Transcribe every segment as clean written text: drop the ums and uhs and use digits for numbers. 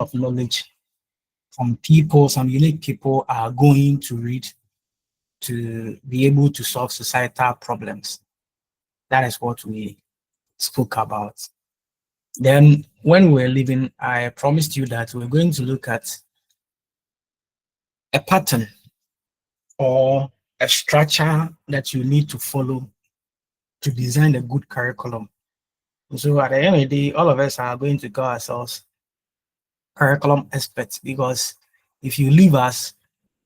of knowledge from people, some unique people are going to read to be able to solve societal problems. That is what we spoke about. Then when we're leaving, I promised you that we're going to look at a pattern or a structure that you need to follow to design a good curriculum. So at the end of the day, all of us are going to call ourselves curriculum experts, because if you leave us,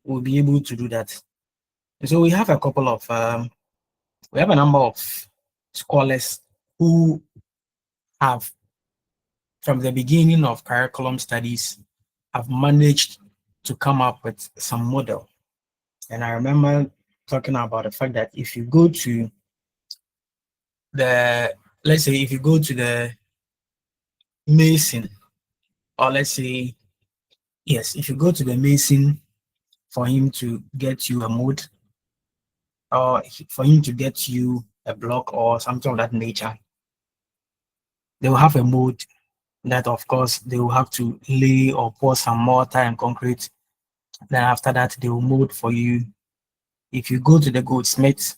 we'll be able to do that. So we have a couple of, we have a number of scholars who have, from the beginning of curriculum studies, have managed to come up with some model. And I remember talking about the fact that if you go to the, let's say if you go to the Mason, or let's say, yes, if you go to the Mason for him to get you a mode, or for him to get you a block or something of that nature, they will have a mode that, of course, they will have to lay or pour some mortar and concrete. Then after that, they will mold for you. If you go to the goldsmith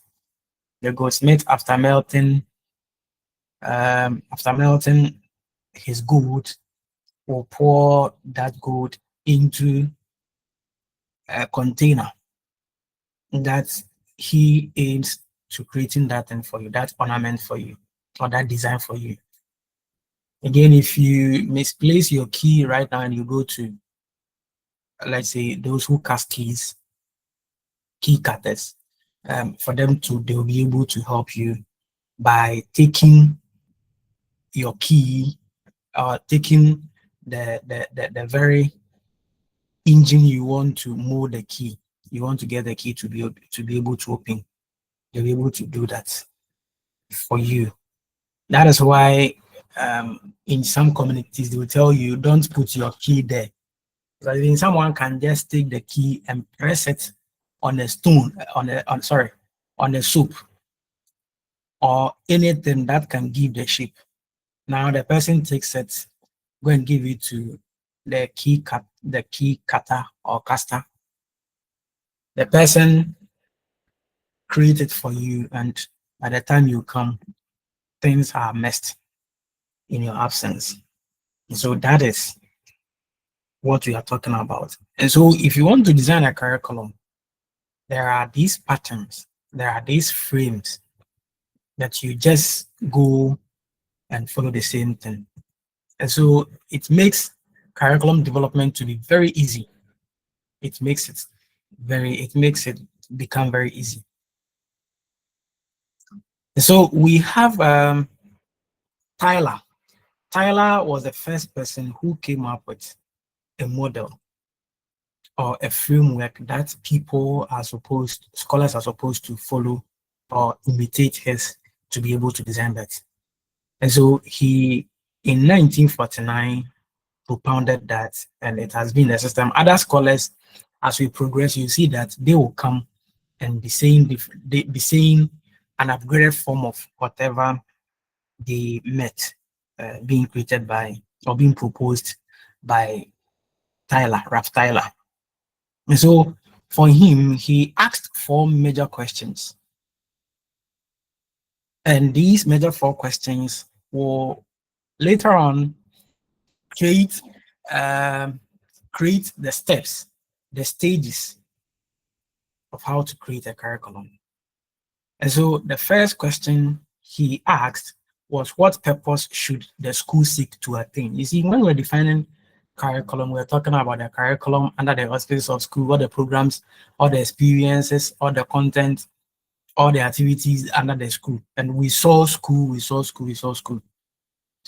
after melting his gold, will pour that gold into a container that he aims to creating that thing for you, that ornament for you, or that design for you. Again, if you misplace your key right now and you go to, let's say, those who cast keys, key cutters, for them to, they'll be able to help you by taking your key, or taking the very engine you want to mold the key. You want to get the key to be able to open. They'll be able to do that for you. That is why in some communities they will tell you, don't put your key there. Because then someone can just take the key and press it on a stone, on a soap, or anything that can give the shape. Now the person takes it, go and give it to the key cutter or caster. The person creates it for you, and by the time you come, things are messed in your absence. So that is what we are talking about. And so if you want to design a curriculum, there are these patterns, there are these frames that you just go and follow the same thing. And so it makes curriculum development to be very easy. It makes it become very easy. And so we have Tyler. Tyler was the first person who came up with a model or a framework that scholars are supposed to follow or imitate his to be able to design that. And so he, in 1949, propounded that, and it has been a system. Other scholars, as we progress, you see that they will come and be saying an upgraded form of whatever they met being created by or being proposed by Ralph Tyler. And so for him, he asked 4 major questions. And these major 4 questions will later on create the steps, the stages of how to create a curriculum. And so the first question he asked was, what purpose should the school seek to attain? You see, when we're defining curriculum, we're talking about the curriculum under the auspices of school, all the programs, all the experiences, all the content, all the activities under the school. And we saw school. So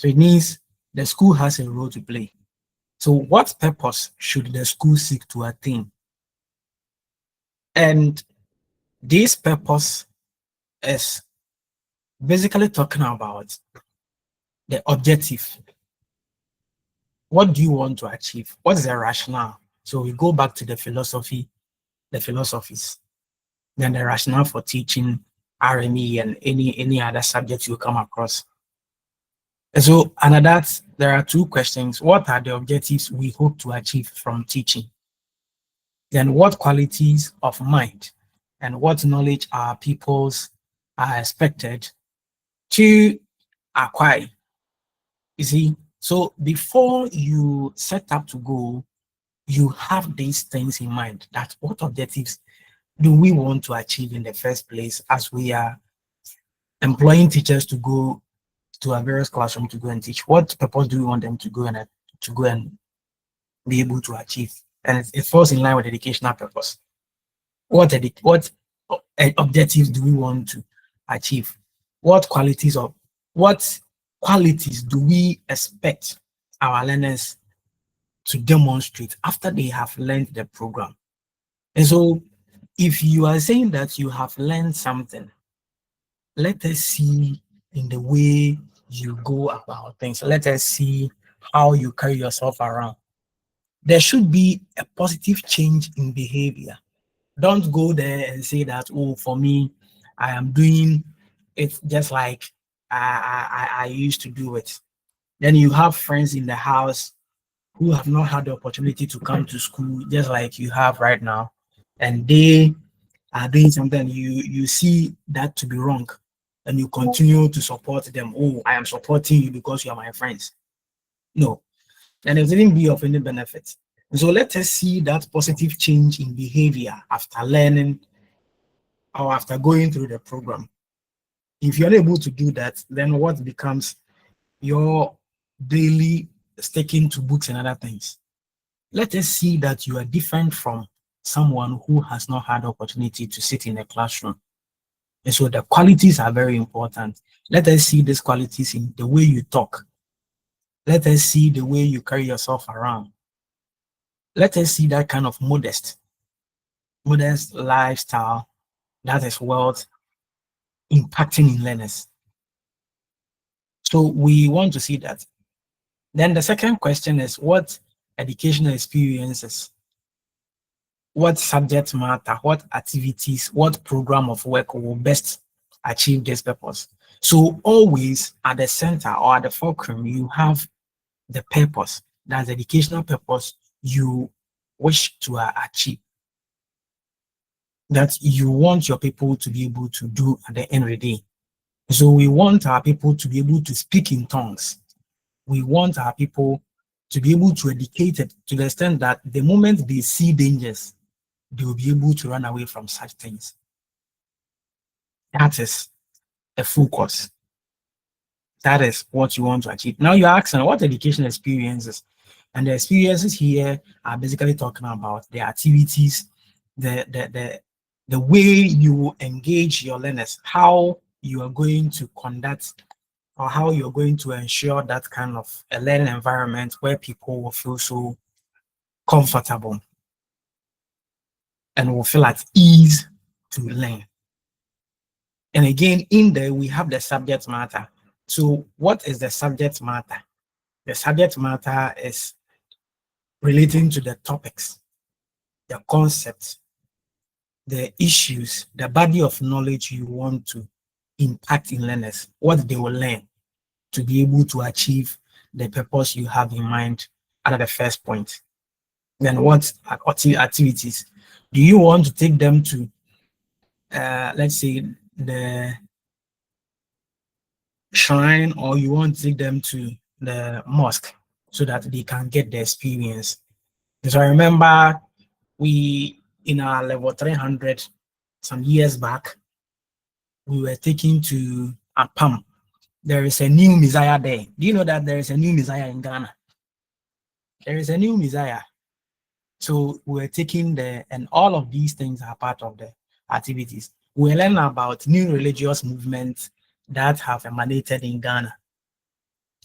it means the school has a role to play. So what purpose should the school seek to attain? And this purpose is basically talking about the objective. What do you want to achieve? What is the rationale? So we go back to the philosophies, then the rationale for teaching RME and any other subject you come across. And so, under that, there are two questions. What are the objectives we hope to achieve from teaching? Then, what qualities of mind and what knowledge our pupils are expected to acquire? You see, so before you set up to go, you have these things in mind. That what objectives do we want to achieve in the first place as we are employing teachers to go to our various classrooms to go and teach? What purpose do we want them to go and be able to achieve? And it falls in line with educational purpose. What objectives do we want to achieve? What qualities do we expect our learners to demonstrate after they have learned the program? And so, if you are saying that you have learned something, let us see in the way you go about things. Let us see how you carry yourself around. There should be a positive change in behavior. Don't go there and say that, oh, for me, I am doing it just like I used to do it. Then you have friends in the house who have not had the opportunity to come to school just like you have right now, and they are doing something, you see that to be wrong, and you continue to support them. Oh, I am supporting you because you are my friends. No, and it wouldn't be of any benefit. So let us see that positive change in behavior after learning or after going through the program. If you're able to do that, then what becomes your daily sticking to books and other things? Let us see that you are different from someone who has not had the opportunity to sit in a classroom. And so the qualities are very important. Let us see these qualities in the way you talk. Let us see the way you carry yourself around. Let us see that kind of modest lifestyle that is worth impacting in learners. So we want to see that. Then the second question is, what educational experiences, what subject matter, what activities, what program of work will best achieve this purpose? So always at the center or at the fulcrum, you have the purpose. That's the educational purpose you wish to achieve, that you want your people to be able to do at the end of the day. So we want our people to be able to speak in tongues. We want our people to be able to educate it to the extent that the moment they see dangers, they will be able to run away from such things. That is a full course. That is what you want to achieve. Now you're asking what education experiences, and the experiences here are basically talking about the activities, the way you engage your learners, how you are going to conduct or how you're going to ensure that kind of a learning environment where people will feel so comfortable and will feel at ease to learn. And again, in there, we have the subject matter. So what is the subject matter? The subject matter is relating to the topics, the concepts, the issues, the body of knowledge you want to impact in learners, what they will learn to be able to achieve the purpose you have in mind at the first point. Then what activities do you want to take them to, let's say, the shrine, or you want to take them to the mosque so that they can get the experience? So I remember we, in our level 300 some years back, we were taken to Apam. There is a new Messiah there. Do you know that there is a new Messiah in Ghana? There is a new Messiah. So we're taking and all of these things are part of the activities. We learn about new religious movements that have emanated in Ghana.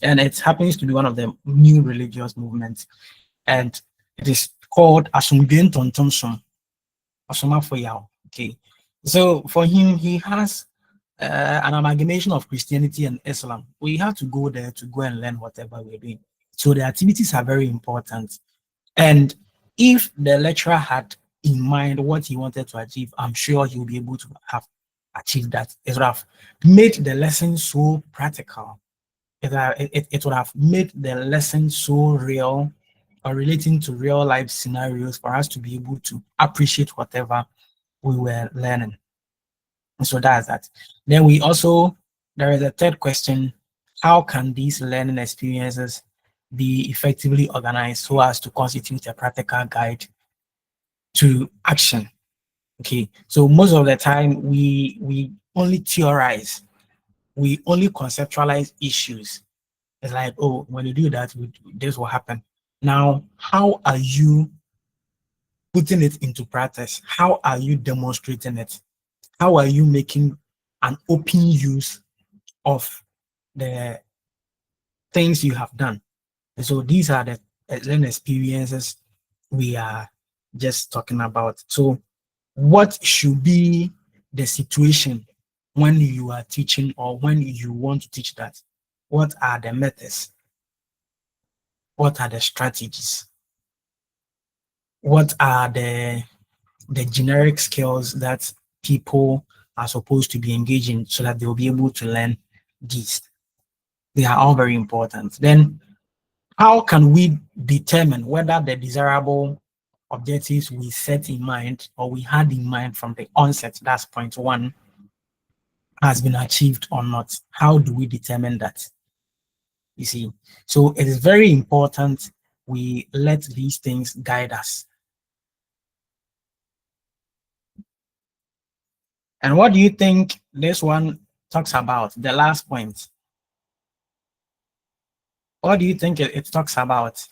And it happens to be one of the new religious movements. And it is called Asumdien Tontonsom. Asuma Foyao. Okay. So for him, he has an amalgamation of Christianity and Islam. We have to go there to go and learn whatever we're doing. So the activities are very important. And if the lecturer had in mind what he wanted to achieve, I'm sure he'll be able to have achieved that. It would have made the lesson so practical. it would have made the lesson so real or relating to real life scenarios for us to be able to appreciate whatever we were learning. So that's that. Then there is a third question: how can these learning experiences be effectively organized so as to constitute a practical guide to action? Okay, so most of the time we only theorize, we only conceptualize issues. It's like, oh, when you do that, this will happen. Now, how are you putting it into practice? How are you demonstrating it? How are you making an open use of the things you have done? And so these are the learning experiences we are just talking about. So what should be the situation when you are teaching or when you want to teach that? What are the methods? What are the strategies? What are the generic skills that people are supposed to be engaging so that they'll be able to learn these? They are all very important. Then how can we determine whether the desirable objectives we set in mind or we had in mind from the onset, that's point one, has been achieved or not? How do we determine that? You see, so it is very important we let these things guide us. And what do you think this one talks about? The last point. What do you think it talks about?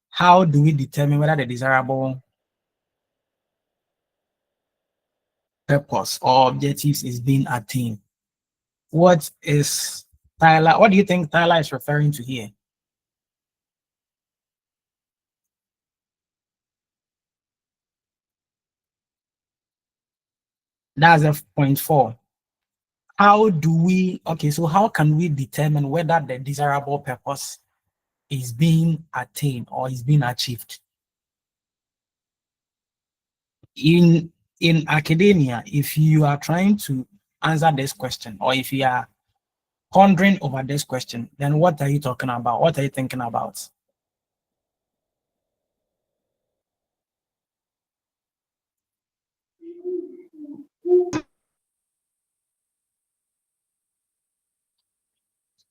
How do we determine whether the desirable purpose or objectives is being attained? What is Tyler? What do you think Tyler is referring to here? That's a point 4. How do we, okay, so how can we determine whether the desirable purpose is being attained or is being achieved? In academia, if you are trying to answer this question, or if you are pondering over this question, then what are you talking about? What are you thinking about?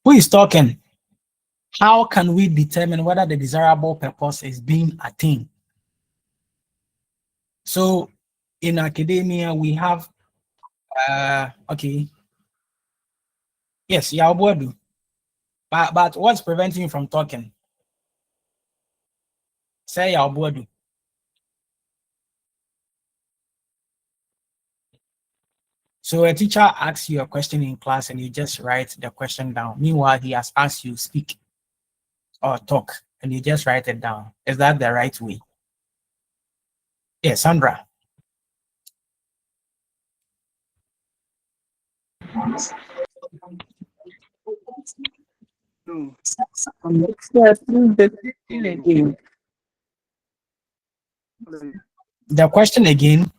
Who is talking? How can we determine whether the desirable purpose is being attained? So in academia, we have, okay, yes, Yaobuadu. But what's preventing you from talking? Say Yaobuadu. So a teacher asks you a question in class and you just write the question down. Meanwhile, he has asked you speak or talk and you just write it down. Is that the right way? Yes, Sandra. The question again.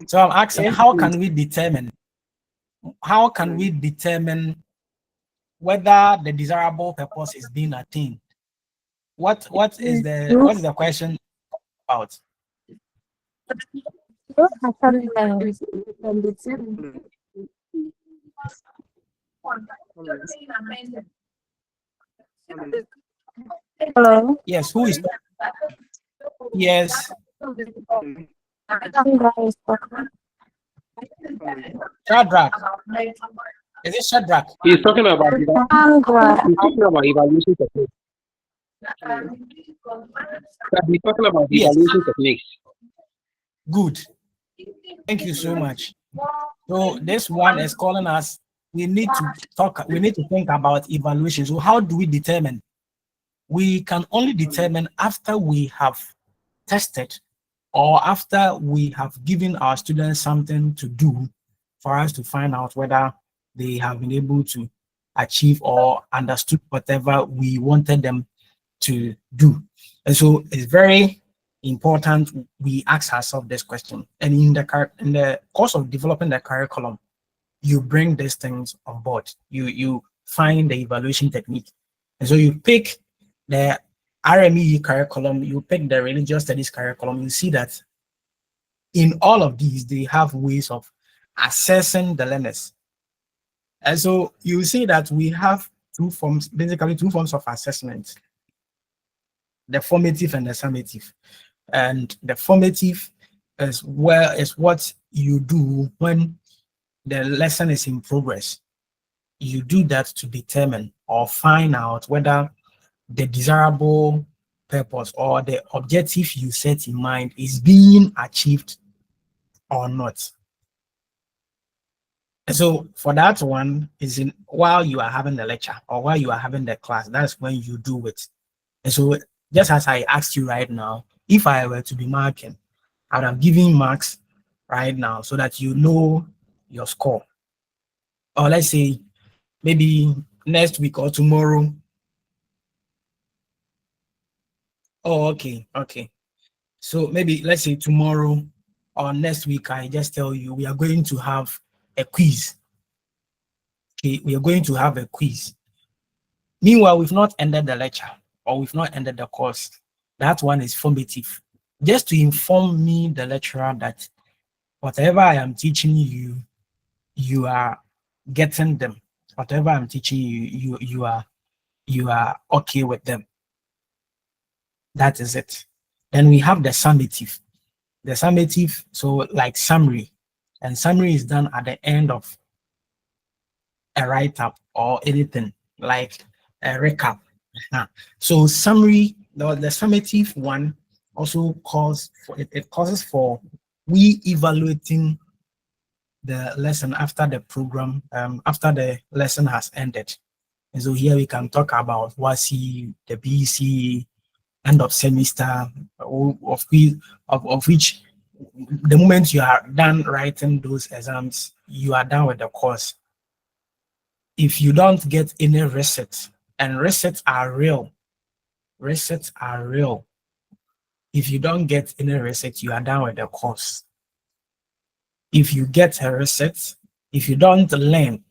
So I'm asking, how can we determine whether the desirable purpose is being attained? What is the question about? Hello. Yes, who is yes, Shadrach. Is it Shadrach? He's talking about evaluation techniques. He's talking about Yes. evaluation techniques. Good. Thank you so much. So this one is calling us. We need to think about evaluation. So how do we determine? We can only determine after we have tested or after we have given our students something to do for us to find out whether they have been able to achieve or understood whatever we wanted them to do. And so it's very important we ask ourselves this question. And in the course of developing the curriculum, you bring these things on board. You find the evaluation technique. And so you pick the RME curriculum, you pick the religious studies curriculum, you see that in all of these, they have ways of assessing the learners. And so you see that we have basically two forms of assessment, the formative and the summative. And the formative is what you do when the lesson is in progress. You do that to determine or find out whether the desirable purpose or the objective you set in mind is being achieved or not. And so for that one is in while you are having the lecture or while you are having the class, that's when you do it. And so just as I asked you right now, if I were to be marking, I would have given marks right now so that you know your score. Or let's say maybe next week or tomorrow. Oh, okay. So maybe let's say tomorrow or next week, I just tell you we are going to have a quiz. Okay, we are going to have a quiz. Meanwhile, we've not ended the lecture or we've not ended the course. That one is formative. Just to inform me, the lecturer, that whatever I am teaching you, you are getting them. Whatever I'm teaching you, you are okay with them. That is it. Then we have the summative. The summative, so like summary, and summary is done at the end of a write-up or anything like a recap. So summary, the summative one also calls for it causes for we evaluating the lesson after the program, after the lesson has ended. And so here we can talk about WASI, the BC, end of semester, of which the moment you are done writing those exams, you are done with the course. If you don't get any resets, and resets are real, if you don't get any reset, you are done with the course. If you get a reset, if you don't learn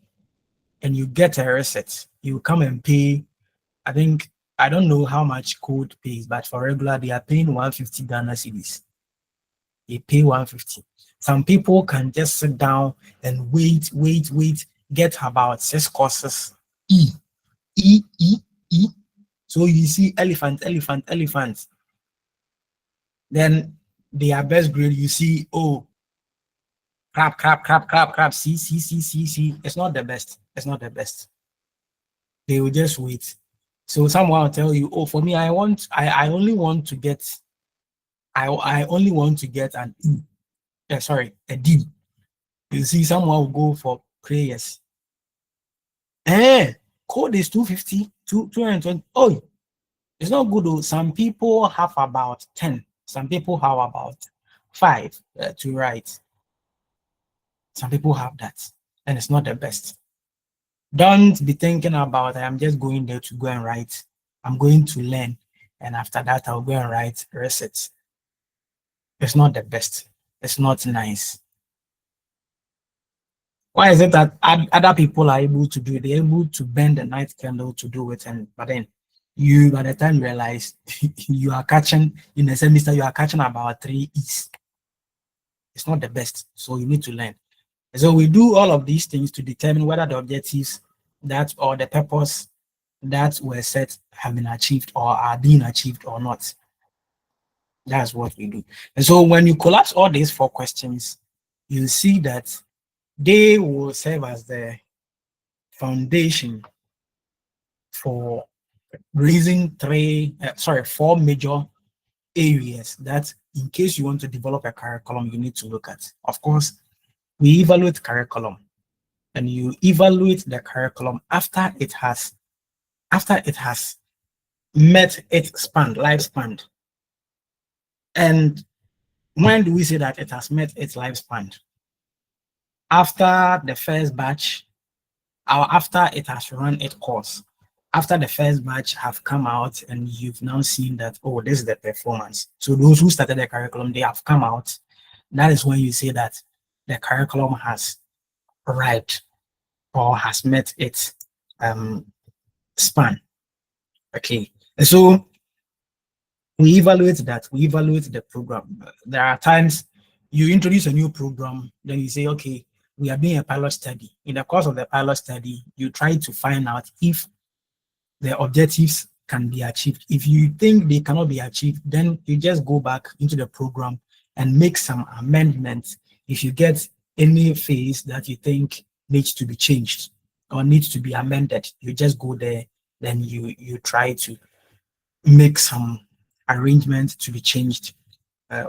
and you get a reset, you come and pay. I don't know how much code pays, but for regular, they are paying 150 Ghana cedis. They pay 150. Some people can just sit down and wait, get about 6 courses. E. So you see elephant. Then their best grade, you see, oh, crap, see. It's not the best. They will just wait. So someone will tell you, oh, for me, I only want to get an E. A D. You see, someone will go for prayers. Code is 250, 220. Oh, it's not good though. Some people have about 10. Some people have about 5 to write. Some people have that, and it's not the best. Don't be thinking about, I'm just going there to go and write. I'm going to learn, and after that, I'll go and write receipts. It's not the best. It's not nice. Why is it that other people are able to do it? They're able to bend the night candle to do it, but then you, by the time you realize you are catching in a semester, you are catching about 3 E's. It's not the best, so you need to learn. So we do all of these things to determine whether the objectives or the purpose that were set have been achieved or are being achieved or not. That's what we do. And so when you collapse all these 4 questions, you see that they will serve as the foundation for raising 4 major areas that, in case you want to develop a curriculum, you need to look at. Of course, we evaluate curriculum, and you evaluate the curriculum after it has met its lifespan. And when do we say that it has met its lifespan? After the first batch, or after it has run its course, after the first batch have come out and you've now seen that, oh, this is the performance. So those who started the curriculum, they have come out. That is when you say that the curriculum has arrived or has met its span. Okay, and so we evaluate that. We evaluate the program. There are times you introduce a new program, then you say, okay, we are doing a pilot study. In the course of the pilot study, you try to find out if the objectives can be achieved. If you think they cannot be achieved, then you just go back into the program and make some amendments. If you get any phase that you think needs to be changed or needs to be amended, you just go there, then you try to make some arrangements to be changed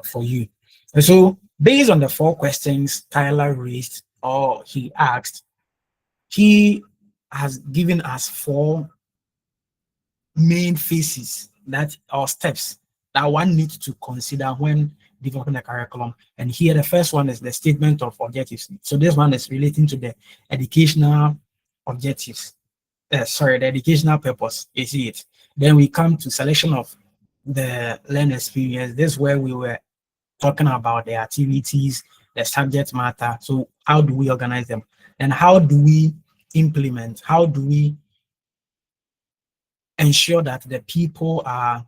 for you. And so based on the 4 questions Tyler raised or he asked, he has given us 4 main phases that or steps that one needs to consider when developing a curriculum. And here the first one is the statement of objectives. So this one is relating to the educational objectives. The educational purpose. You see it. Then we come to selection of the learning experience. This is where we were talking about the activities, the subject matter. So how do we organize them? And how do we implement? How do we ensure that the people are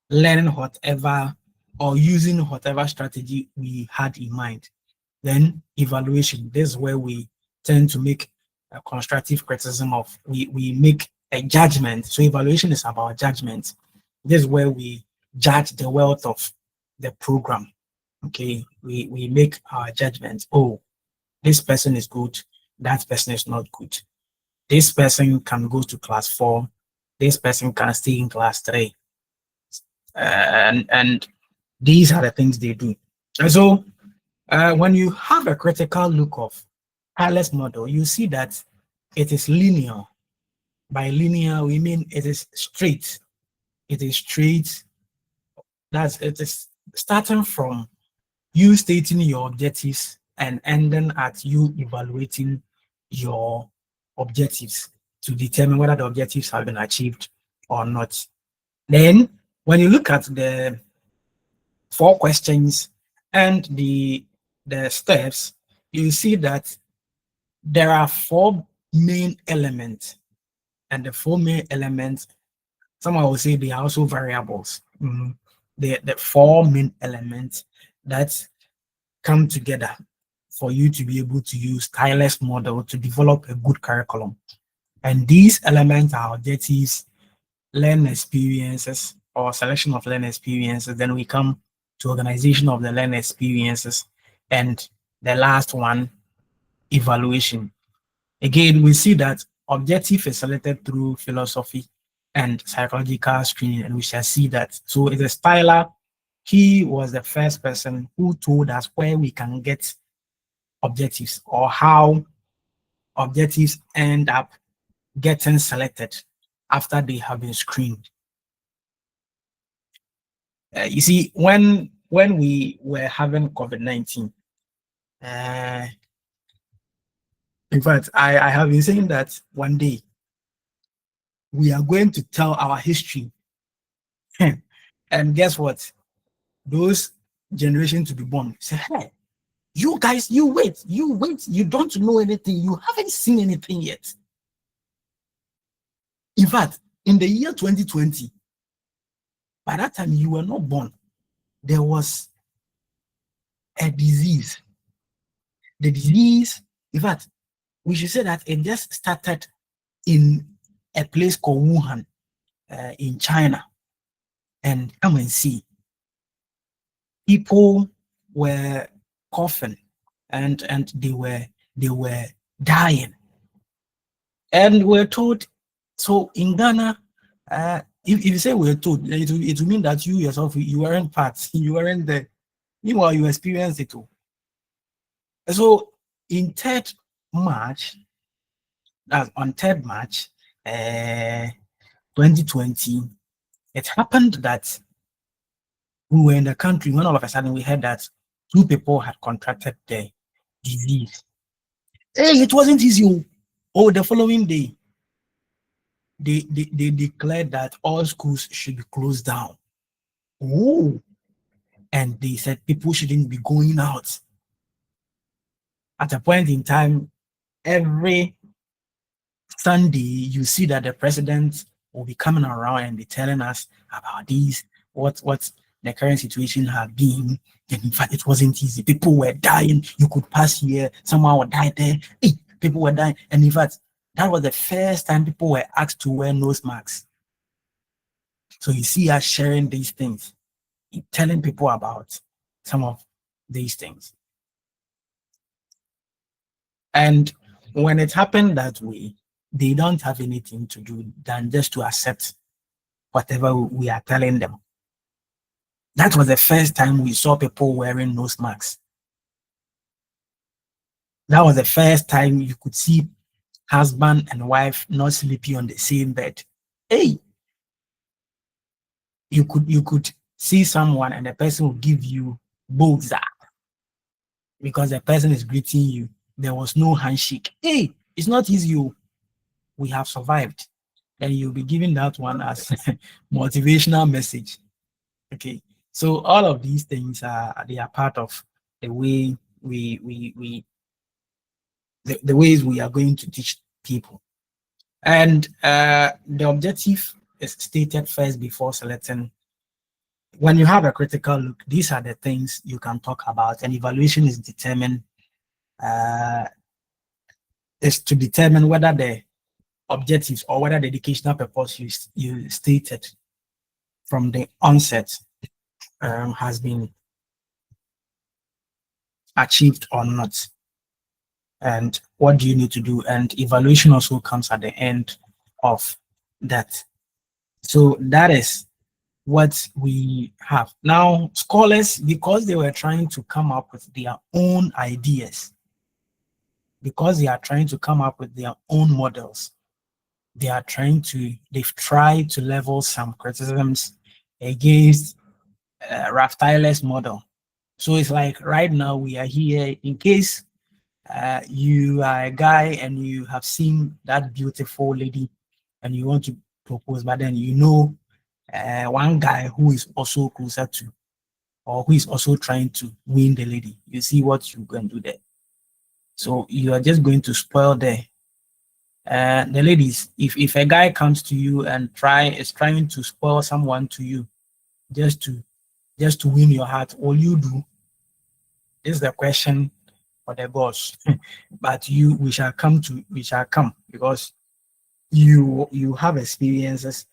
learning whatever or using whatever strategy we had in mind? Then evaluation. This is where we tend to make a constructive criticism of, we make a judgment. So evaluation is about judgment. This is where we judge the wealth of the program. Okay, we make our judgment. Oh, this person is good, that person is not good. This person can go to class 4, this person can stay in class 3. And these are the things they do. And so when you have a critical look of Tyler's model, you see that it is linear. By linear, we mean it is straight. It is straight. It is starting from you stating your objectives and ending at you evaluating your objectives to determine whether the objectives have been achieved or not. Then, when you look at the 4 questions and the steps, you see that there are 4 main elements, and the 4 main elements, someone will say they are also variables. The 4 main elements that come together for you to be able to use Tyler's model to develop a good curriculum. And these elements are objectives, learning experiences, or selection of learning experiences. Then we come to organization of the learning experiences, and the last one, evaluation. Again, we see that objective is selected through philosophy and psychological screening, and we shall see that. So it is Tyler. He was the first person who told us where we can get objectives or how objectives end up getting selected after they have been screened. You see, when we were having COVID-19, in fact, I have been saying that one day we are going to tell our history. And guess what? Those generations to be born say, hey, you guys, you wait, you don't know anything, you haven't seen anything yet. In fact, in the year 2020, by that time you were not born, there was a disease. The disease, in fact, we should say that it just started in a place called Wuhan in China. And come and see, people were coughing and they were dying. And we're told, so in Ghana, if you say we're told, it will mean that you yourself, you weren't part, you weren't there. Meanwhile, you experienced it too. So in 3rd March, on 3rd March 2020, it happened that we were in the country when all of a sudden we heard that 2 people had contracted the disease. Hey, it wasn't easy. Oh, the following day, they declared that all schools should be closed down. Oh, and they said people shouldn't be going out. At a point in time, every Sunday, you see that the president will be coming around and be telling us about these, what the current situation had been. And in fact, it wasn't easy. People were dying. You could pass here, someone would die there. Hey, people were dying. And in fact, that was the first time people were asked to wear nose masks. So you see us sharing these things, telling people about some of these things. And when it happened that way, they don't have anything to do than just to accept whatever we are telling them. That was the first time we saw people wearing nose masks. That was the first time you could see husband and wife not sleeping on the same bed. Hey, you could see someone and the person will give you both because the person is greeting you. There was no handshake. Hey, it's not easy. We have survived. And you'll be giving that one as motivational message. Okay. So all of these things they are part of the way the ways we are going to teach people. And the objective is stated first before selecting. When you have a critical look, these are the things you can talk about, and evaluation is determined is to determine whether the objectives or whether the educational purpose you stated from the onset has been achieved or not, and what do you need to do. And evaluation also comes at the end of that. So that is what we have now. Scholars, because they were trying to come up with their own ideas, because they are trying to come up with their own models, they've tried to level some criticisms against Ralph Tyler's model. So it's like right now we are here in case you are a guy and you have seen that beautiful lady and you want to propose, but then you know one guy who is also closer to, or who is also trying to win the lady. You see what you can do there. So you are just going to spoil the ladies. If a guy comes to you and is trying to spoil someone to you, just to win your heart, all you do is the question for the boss. But we shall come because you have experiences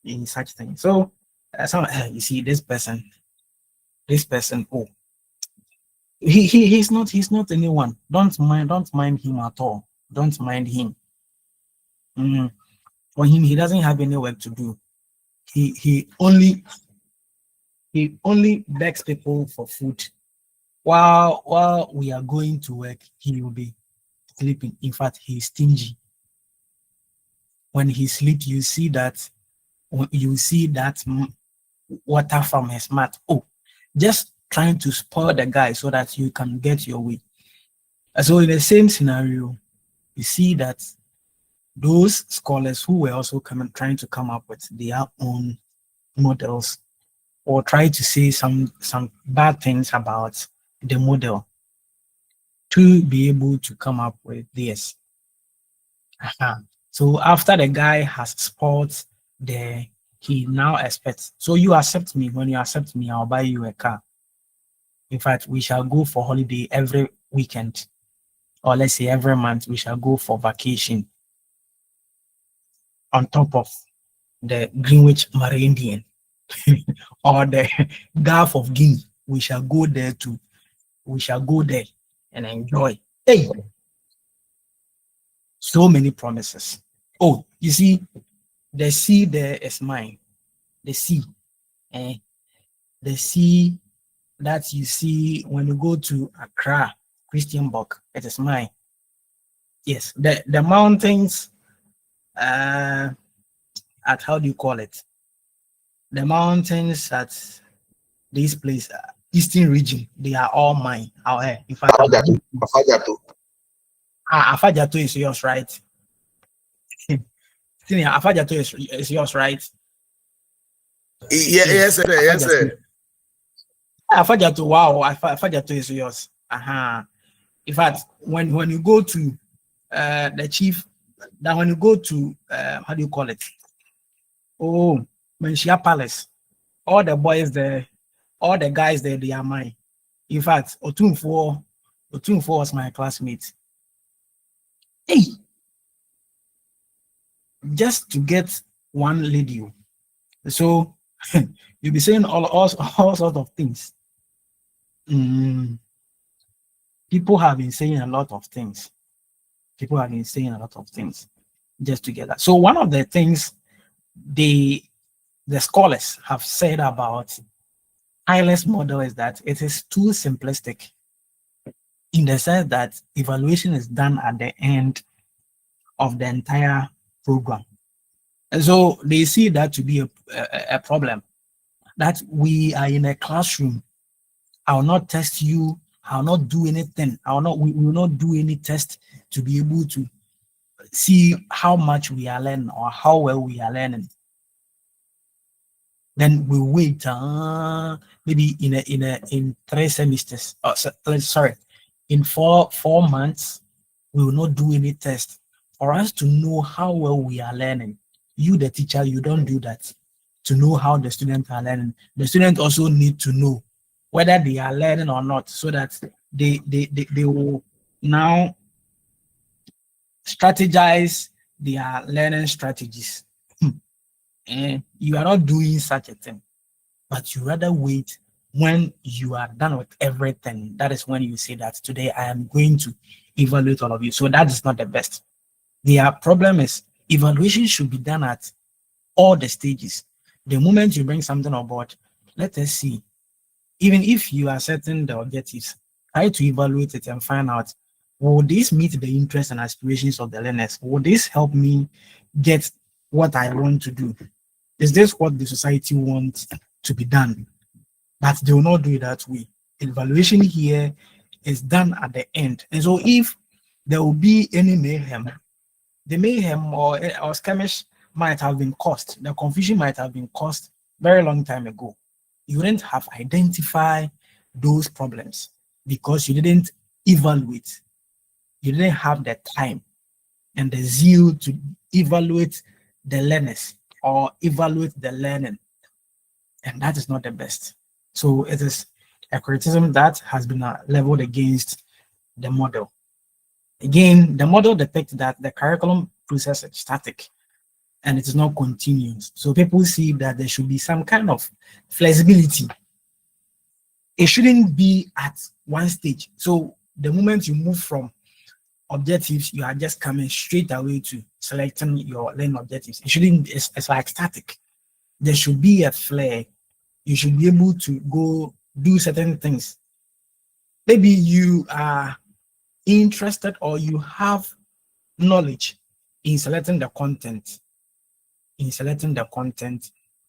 in such things. So you see this person, oh, he's not anyone. Don't mind him at all. Don't mind him. For him, he doesn't have any work to do. He only begs people for food. While we are going to work, he will be sleeping. In fact, he's stingy. When he sleeps, you see that water from his mouth. Oh, just trying to spoil the guy so that you can get your way. So in the same scenario, you see that those scholars who were also trying to come up with their own models or try to say some bad things about the model to be able to come up with this. So after the guy has spoiled he now expects, so you accept me. When you accept me, I'll buy you a car. In fact, we shall go for holiday every weekend, or let's say every month, we shall go for vacation on top of the Greenwich Meridian or the Gulf of Guinea. We shall go there too. We shall go there and enjoy. Hey, so many promises. Oh, you see, the sea there is mine. The sea, the sea that you see when you go to Accra, Christianburg, it is mine. Yes, the mountains, at how do you call it? The mountains at this place, Eastern region, they are all mine. In fact, Afajato is yours, right? Afajato is yours, right? Yes, sir. Yes, sir. Afajato, wow, Afajato is yours. In fact, when you go to the chief that when you go to how do you call it? Oh, Menchia Palace, all the boys there, all the guys there, they are mine. In fact, Otunfo was my classmate. Hey, just to get one lady. So you'll be saying all sorts of things. People have been saying a lot of things. People have been saying a lot of things just together. So one of the things the scholars have said about IELTS model is that it is too simplistic in the sense that evaluation is done at the end of the entire program. And so they see that to be a problem, that we are in a classroom. I will not test you. I will not do anything. We will not do any test to be able to see how much we are learning or how well we are learning. Then we wait maybe in 3 semesters. Sorry, in four months, we will not do any test for us to know how well we are learning. You, the teacher, you don't do that to know how the students are learning. The students also need to know whether they are learning or not, so that they will now strategize their learning strategies. And you are not doing such a thing, but you rather wait when you are done with everything. That is when you say that today I am going to evaluate all of you. So that is not the best. The problem is evaluation should be done at all the stages. The moment you bring something on board, let us see. Even if you are setting the objectives, try to evaluate it and find out, will this meet the interests and aspirations of the learners? Will this help me get what I want to do? Is this what the society wants to be done? But they will not do it that way. Evaluation here is done at the end. And so if there will be any mayhem, the mayhem or skirmish might have been caused. The confusion might have been caused very long time ago. You wouldn't have identified those problems because you didn't evaluate. You didn't have the time and the zeal to evaluate the learners or evaluate the learning. And that is not the best. So it is a criticism that has been leveled against the model. Again, the model depicts that the curriculum process is static and it is not continuous. So people see that there should be some kind of flexibility. It shouldn't be at one stage. So the moment you move from objectives, you are just coming straight away to selecting your learning objectives. It shouldn't, it's like static. There should be a flair. You should be able to go do certain things. Maybe you are interested or you have knowledge in selecting the content,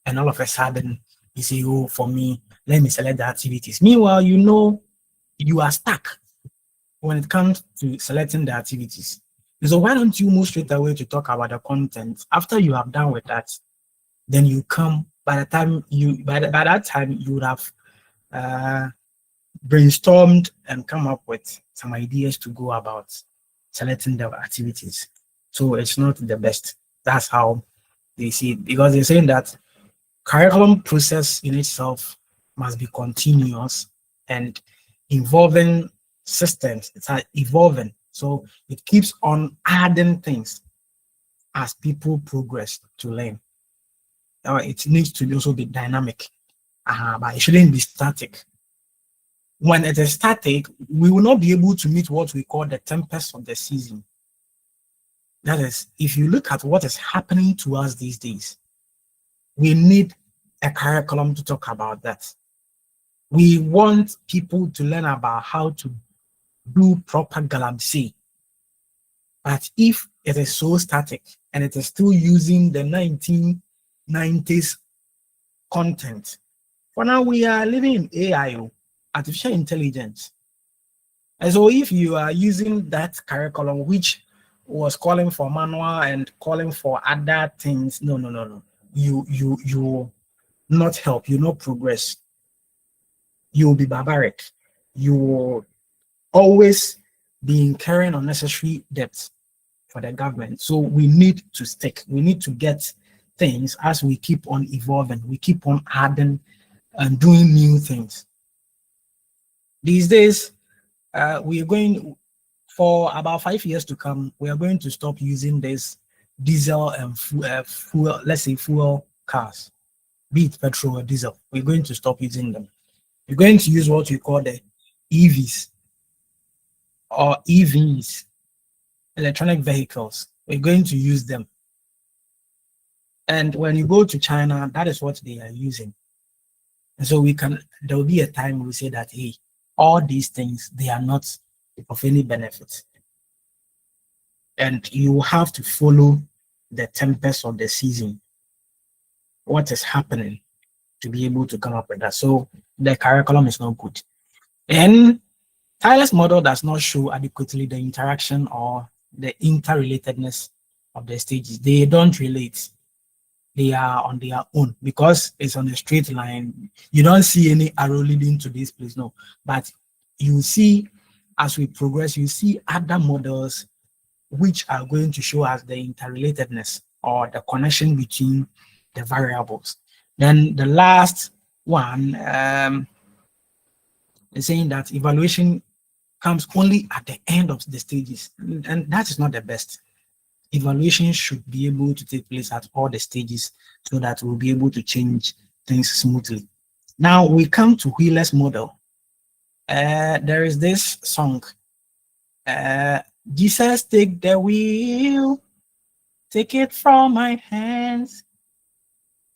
and all of a sudden you say, oh, for me, let me select the activities. Meanwhile, you know you are stuck when it comes to selecting the activities. So why don't you move straight away to talk about the content? After you have done with that, then you come, by that time you would have brainstormed and come up with some ideas to go about selecting the activities. So it's not the best. That's how they see it, because they're saying that curriculum process in itself must be continuous and involving systems. It's evolving. So it keeps on adding things as people progress to learn. It needs to also be dynamic, but it shouldn't be static. When it is static, we will not be able to meet what we call the tempest of the season. That is, if you look at what is happening to us these days, we need a curriculum to talk about that. We want people to learn about how to do proper galamsey. But if it is so static and it is still using the 1990s content, for now we are living in AI, artificial intelligence. And so if you are using that curriculum, which was calling for manual and calling for other things, no. You will not help, you will not progress. You will be barbaric. You will always be incurring unnecessary debts. for the government. So we need to stick. We need to get things as we keep on evolving. We keep on adding and doing new things. These days, we are going for about 5 years to come. We are going to stop using this diesel and fuel, let's say fuel cars, be it petrol or diesel. We're going to stop using them. We're going to use what we call the EVs or EVs, electronic vehicles. We're going to use them. And when you go to China, that is what they are using. And so there will be a time we say that, hey, all these things, they are not of any benefit. And you have to follow the tempest of the season, what is happening, to be able to come up with that. So the curriculum is not good. And Tyler's model does not show adequately the interaction or the interrelatedness of the stages. They don't relate. They are on their own because it's on a straight line. You don't see any arrow leading to this place, no. But you see, as we progress, you see other models which are going to show us the interrelatedness or the connection between the variables. Then the last one is saying that evaluation comes only at the end of the stages, and that is not the best. Evaluation should be able to take place at all the stages so that we'll be able to change things smoothly. Now we come to Wheeler's model. There is this song, Jesus, take the wheel, take it from my hands,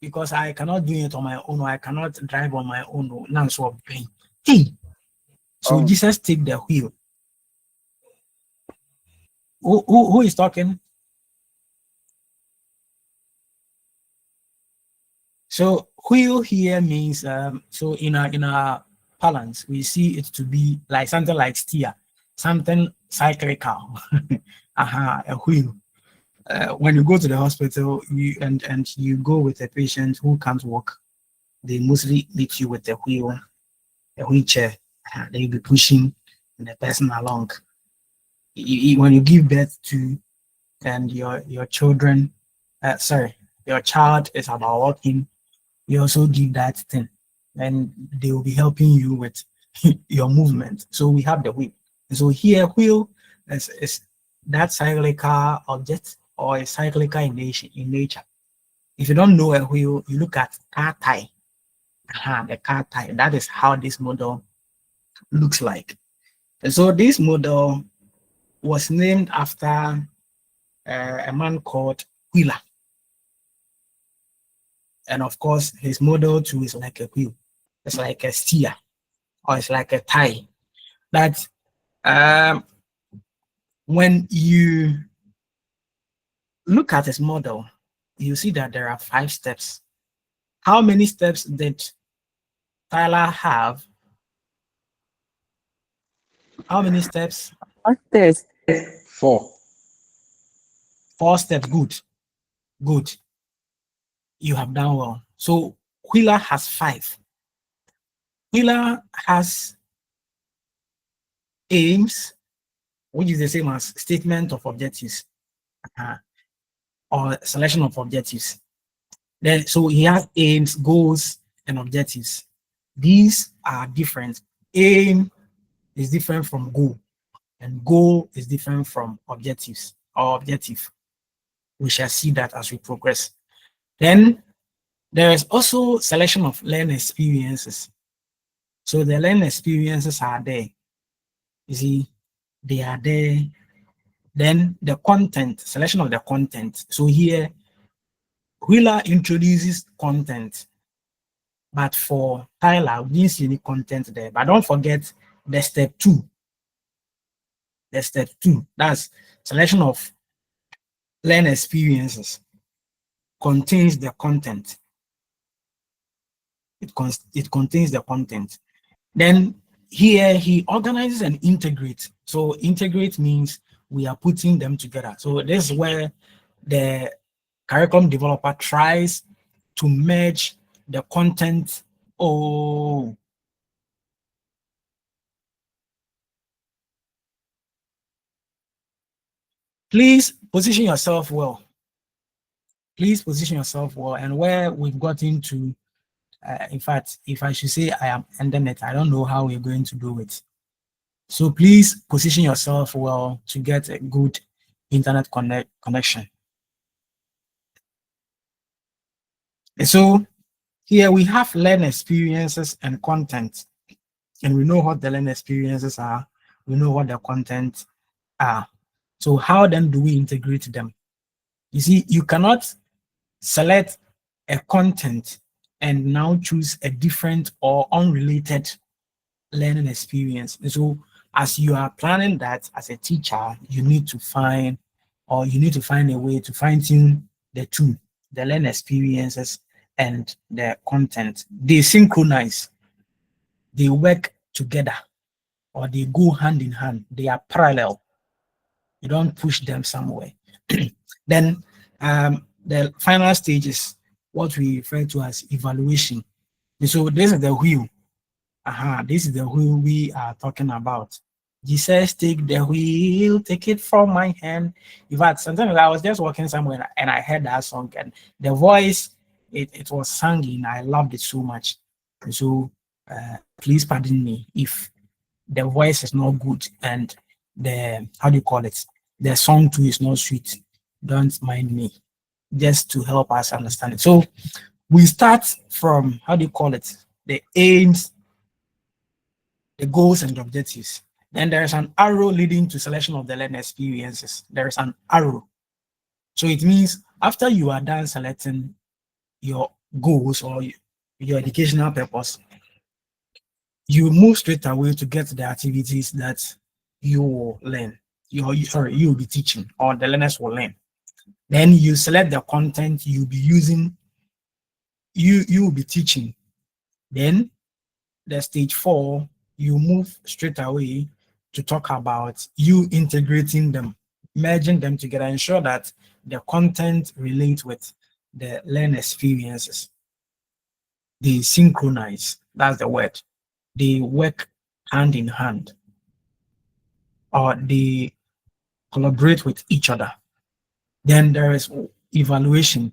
because I cannot do it on my own, or I cannot drive on my own. Now, so hey, so Jesus, take the wheel. Who is talking? So wheel here means so in our parlance we see it to be like something like steer, something cyclical. A wheel. When you go to the hospital, and you go with a patient who can't walk, they mostly leave you with a wheelchair. They will be pushing the person along. When you give birth to, and your children, your child is about walking, you also give that thing, and they will be helping you with your movement. So we have the wheel. And so here, wheel is that cyclical object or a cyclical in nature. If you don't know a wheel, you look at car tire. The car tire. That is how this model looks like. And so this model was named after a man called Wheeler. And of course, his model too is like a wheel. It's like a steer, or it's like a tie. That when you look at his model, you see that there are 5 steps. How many steps did Tyler have? How many steps? 4. 4 steps. Good. You have done well. So Wheeler has 5. Wheeler has aims, which is the same as statement of objectives, or selection of objectives. Then, so he has aims, goals, and objectives. These are different. Aim is different from goal, and goal is different from objectives or objective. We shall see that as we progress. Then there is also selection of learning experiences. So the learning experiences are there. You see, they are there. Then the content, selection of the content. So here, Wheeler introduces content, but for Tyler, we didn't see any content there. But don't forget the step 2. The step 2, that's selection of learn experiences, contains the content. It contains the content. Then here he organizes and integrates. So integrate means we are putting them together. So this is where the curriculum developer tries to merge the content. Oh, Please position yourself well. Please position yourself well. And where we've gotten to, in fact, if I should say I am ending it, I don't know how we're going to do it. So please position yourself well to get a good internet connection. And so here we have learn experiences and content. And we know what the learn experiences are. We know what the content are. So how then do we integrate them? You see, you cannot select a content and now choose a different or unrelated learning experience. And so as you are planning that as a teacher, you need to find a way to fine tune the two, the learning experiences and the content. They synchronize, they work together, or they go hand in hand. They are parallel. You don't push them somewhere. Then the final stage is what we refer to as evaluation. And so this is the wheel. This is the wheel we are talking about. Jesus, take the wheel, take it from my hand. In fact, sometimes I was just walking somewhere and I heard that song, and the voice, it was singing. I loved it so much. And so please pardon me if the voice is not good and the, how do you call it, the song too is not sweet. Don't mind me, just to help us understand it. So we start from, how do you call it, the aims, the goals and the objectives. Then there is an arrow leading to selection of the learning experiences. There is an arrow. So it means after you are done selecting your goals or your educational purpose, you move straight away to get the activities that you will learn. You will be teaching, or the learners will learn. Then you select the content you'll be using, you will be teaching. Then the stage 4, you move straight away to talk about you integrating them, merging them together, ensure that the content relates with the learn experiences. They synchronize, that's the word. They work hand in hand, or they collaborate with each other. Then there is evaluation.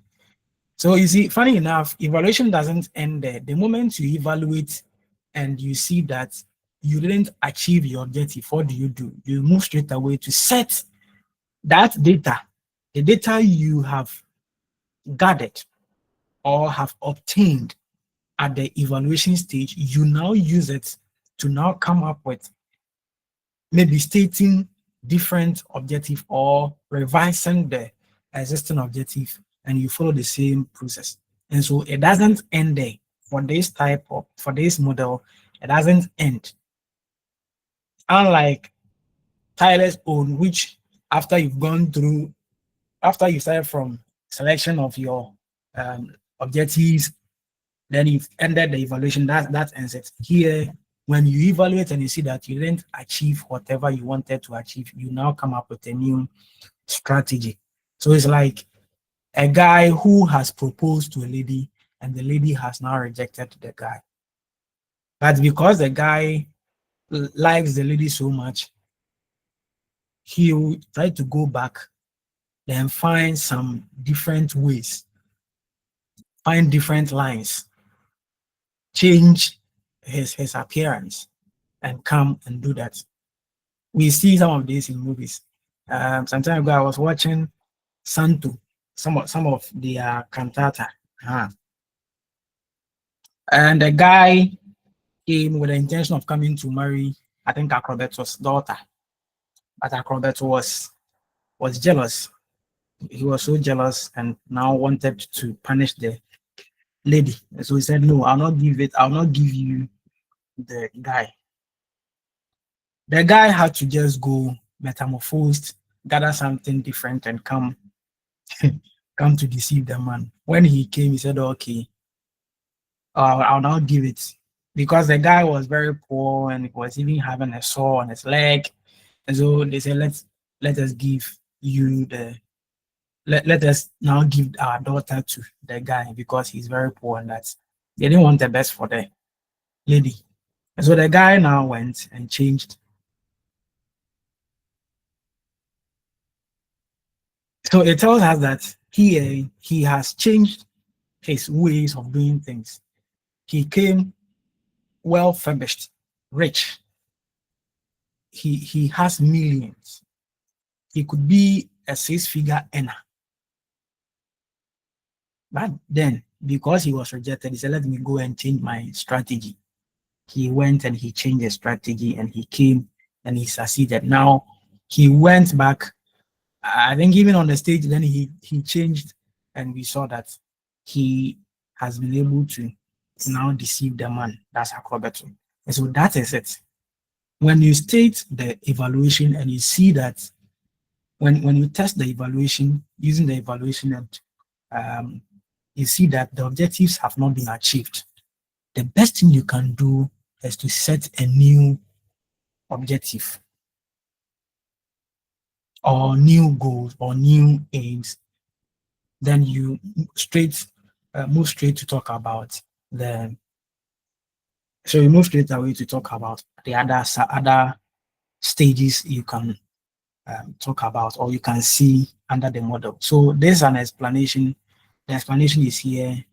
So you see, funny enough, evaluation doesn't end there. The moment you evaluate and you see that you didn't achieve your objective, what do? You move straight away to set that data, the data you have gathered or have obtained at the evaluation stage. You now use it to now come up with maybe stating different objective or revising the existing objective, and you follow the same process. And so it doesn't end there. For this model, it doesn't end. Unlike Tyler's own, which after you started from selection of your objectives, then you've ended the evaluation, that ends it. Here, when you evaluate and you see that you didn't achieve whatever you wanted to achieve, you now come up with a new strategy. So it's like a guy who has proposed to a lady and the lady has now rejected the guy. But because the guy likes the lady so much, he will try to go back, then find some different ways, find different lines, change his appearance, and come and do that. We see some of this in movies. Some time ago, I was watching Santo, some of the cantata, and the guy came with the intention of coming to marry, I think, Acrobato's daughter, but Acrobato was jealous. He was so jealous and now wanted to punish the lady. And so he said, "No, I'll not give you the guy." The guy had to just go metamorphosed, gather something different, and come to deceive the man. When he came, he said, "Okay, I'll now give it," because the guy was very poor and he was even having a sore on his leg. And so they said, let us give you let us now give our daughter to the guy because he's very poor, and that they didn't want the best for the lady. And so the guy now went and changed So it tells us that he has changed his ways of doing things. He came well furnished, rich. He has millions. He could be a six-figure earner. But then, because he was rejected, he said, let me go and change my strategy. He went and he changed his strategy and he came and he succeeded. Now he went back. I think even on the stage, then he changed, and we saw that he has been able to now deceive the man. That's Akrobeto. And so that is it. When you state the evaluation and you see that when you test the evaluation using the evaluation and you see that the objectives have not been achieved, the best thing you can do is to set a new objective or new goals or new aims. Then you move straight to talk about the. So you move straight away to talk about the other stages you can talk about or you can see under the model. So there's an explanation. The explanation is here.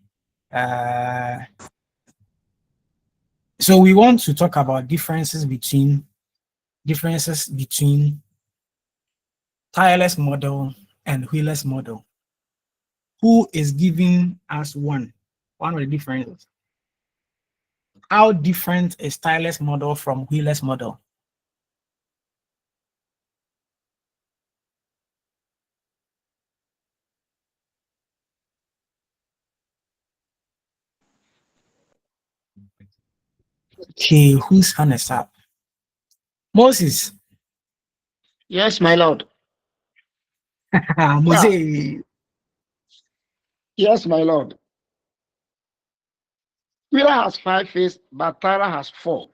So we want to talk about differences between tireless model and wheelless model. Who is giving us one of the differences? How different is tireless model from wheelless model? Okay, whose hand is up? Moses. Yes, my lord. Moses. Yes, my lord. Wheeler has 5 face, but Tyler has 4.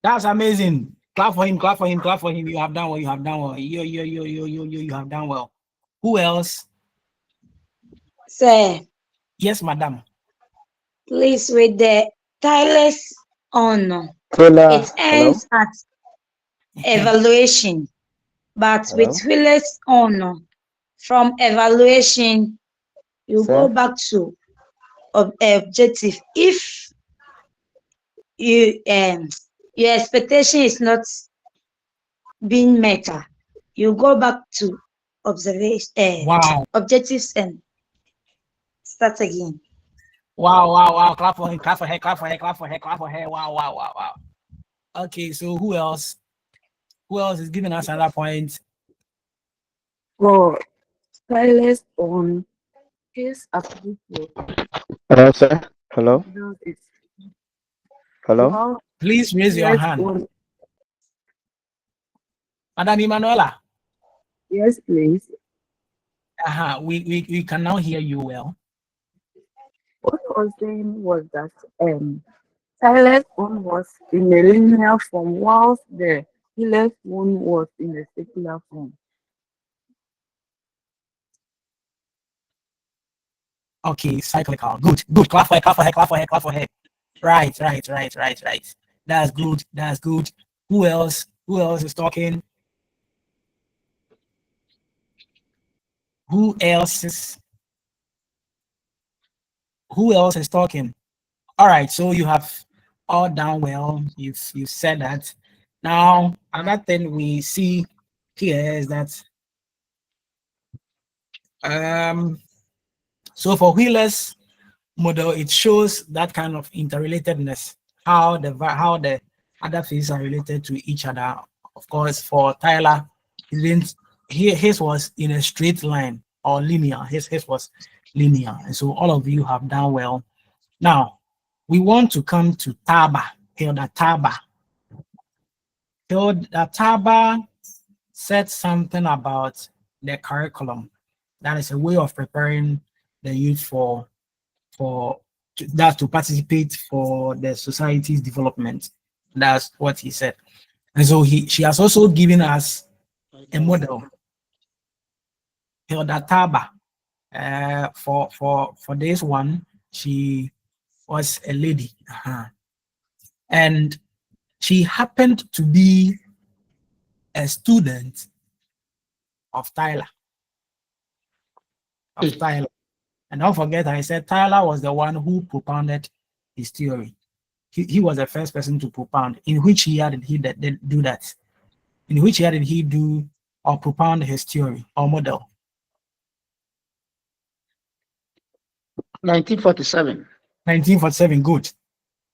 That's amazing. Clap for him, clap for him, clap for him. You have done well, you have done well. You have done well. Who else? Sir, Yes, madam. please, with the tireless honor, Taylor, it hello? ends at evaluation, but Hello? with wheelless honor, from evaluation, you Sir? go back to objective. If you your expectation is not being met, you go back to observation, Wow. objectives, and start again. Wow. Clap for him, clap for her, clap for her, clap for her, clap for her. Wow. Okay, so who else? Who else is giving us another point? For stylist on his application. Hello, sir. Hello? It's, hello? Well, Please raise your hand. Madam Emanuela. Yes, please. We can now hear you well. What I was saying was that silent one was in a linear form, whilst the healers one was in a circular form. Okay, cyclical. Good. Clap for her, clap for her, clap for her, clap for her. Right. That's good. Who else is talking? Who else is talking? All right, so you have all done well. You've said that. Now, another thing we see here is that so for wheelers model, it shows that kind of interrelatedness, how the other phases are related to each other. Of course, for Tyler, his was in a straight line or linear. His was linear, and so all of you have done well. Now, we want to come to Taba, Hilda Taba. Hilda Taba said something about the curriculum. That is a way of preparing the youth to participate for the society's development. That's what he said. And so she has also given us a model, Hilda Taba. For this one, she was a lady, and she happened to be a student of Tyler. of Tyler. And don't forget, I said Tyler was the one who propounded his theory. He was the first person to propound. In which year did he do that? In which year did he do or propound his theory or model? 1947. 1947, good.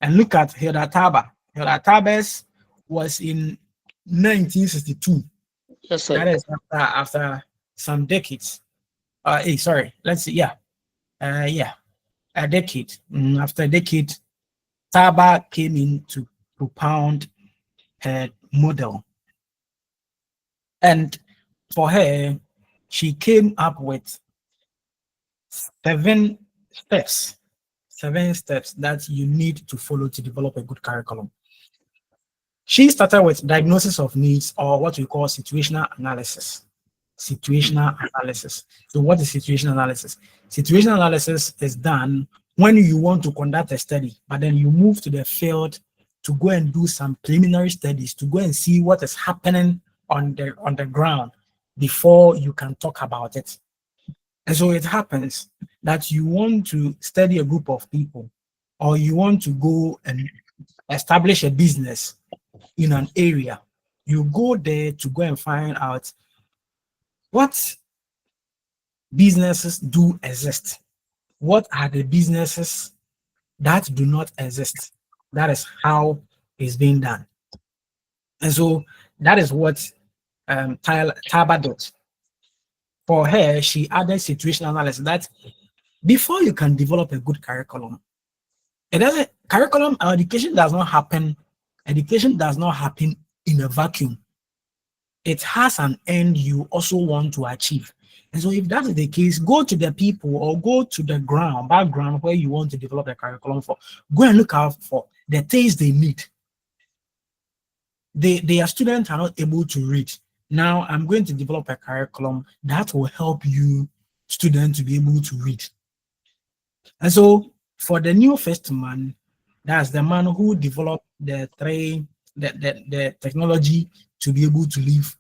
And look at Hilda Taba. Hilda Taba's was in 1962. Yes, sir. That is after some decades. Sorry, let's see. Yeah, a decade. After a decade, Taba came in to propound her model. And for her, she came up with 7 steps that you need to follow to develop a good curriculum. She started with diagnosis of needs, or what we call situational analysis. Situational analysis. So what is situational analysis? Situational analysis is done when you want to conduct a study, but then you move to the field to go and do some preliminary studies, to go and see what is happening on the ground before you can talk about it. And so it happens that you want to study a group of people, or you want to go and establish a business in an area. You go there to go and find out what businesses do exist. What are the businesses that do not exist? That is how it's being done. And so that is what Taba did. For her, she added situational analysis that before you can develop a good curriculum, education does not happen in a vacuum. It has an end you also want to achieve. And so if that is the case, go to the people or go to the background where you want to develop a curriculum for. Go and look out for the things they need. Their students are not able to read. Now I'm going to develop a curriculum that will help you students to be able to read. And so for the new first man, that's the man who developed the technology to be able to live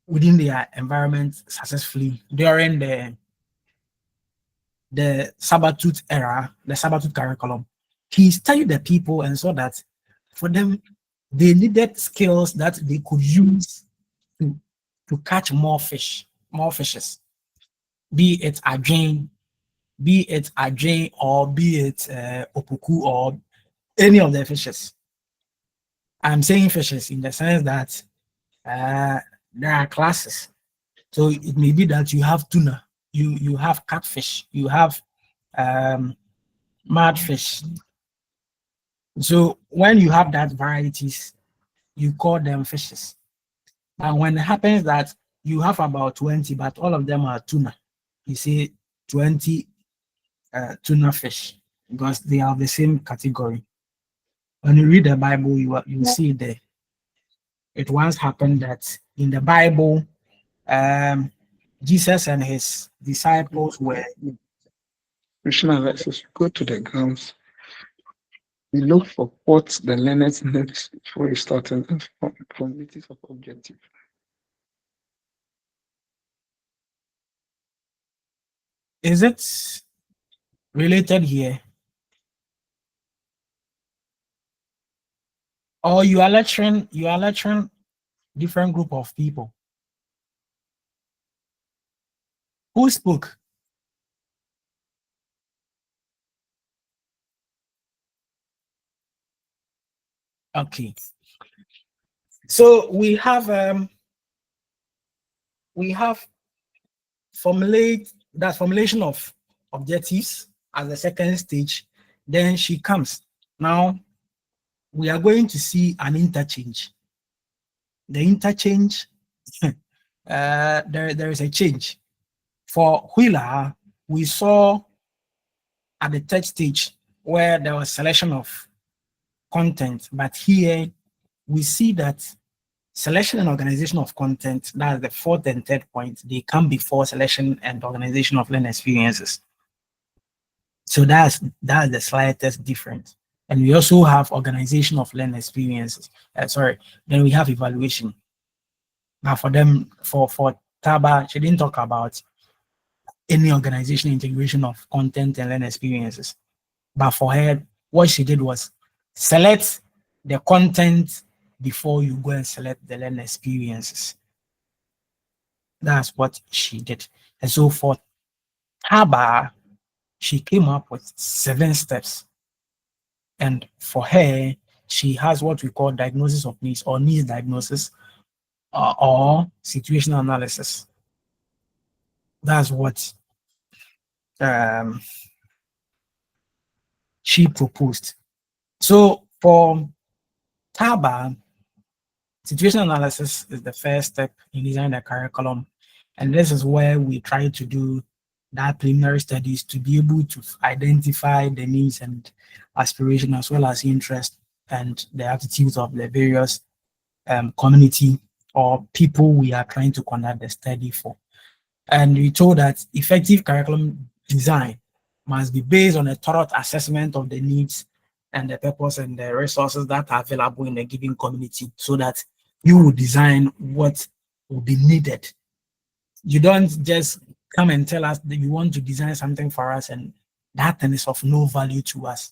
within their environment successfully during the Sabbath era, the Sabbath curriculum. He studied the people and saw that for them, they needed skills that they could use to catch more fishes, be it adjane, or be it opoku, or any of the fishes. I'm saying fishes in the sense that there are classes. So it may be that you have tuna, you have catfish, you have mudfish. So when you have that varieties, you call them fishes. And when it happens that you have about 20, but all of them are tuna, you see 20 tuna fish, because they are the same category. When you read the Bible, you see there. It once happened that in the Bible, Jesus and his disciples were. Krishna analysis. Go to the grounds. We look for what the learners need before you start from meetings of objective. Is it related here? Or you are lecturing different group of people? Who spoke? Okay. So we have formulation of objectives as the second stage. Then she comes. Now we are going to see an interchange. The interchange, there is a change. For Wheeler, we saw at the third stage where there was selection of content, but here we see that selection and organization of content, that's the fourth and third point, they come before selection and organization of learning experiences. So that's the slightest difference. And we also have organization of learning experiences. Then we have evaluation. Now for them, for Taba, she didn't talk about any organizational integration of content and learner experiences. But for her, what she did was select the content before you go and select the learner experiences. That's what she did. And so for Taba, she came up with 7 steps. And for her, she has what we call diagnosis of needs or needs diagnosis or situational analysis. That's what she proposed. So for Taba, situation analysis is the first step in designing a curriculum. And this is where we try to do that preliminary studies to be able to identify the needs and aspiration as well as interest and the attitudes of the various community or people we are trying to conduct the study for. And we told that effective curriculum design must be based on a thorough assessment of the needs and the purpose and the resources that are available in a given community so that you will design what will be needed. You don't just come and tell us that you want to design something for us and that thing is of no value to us.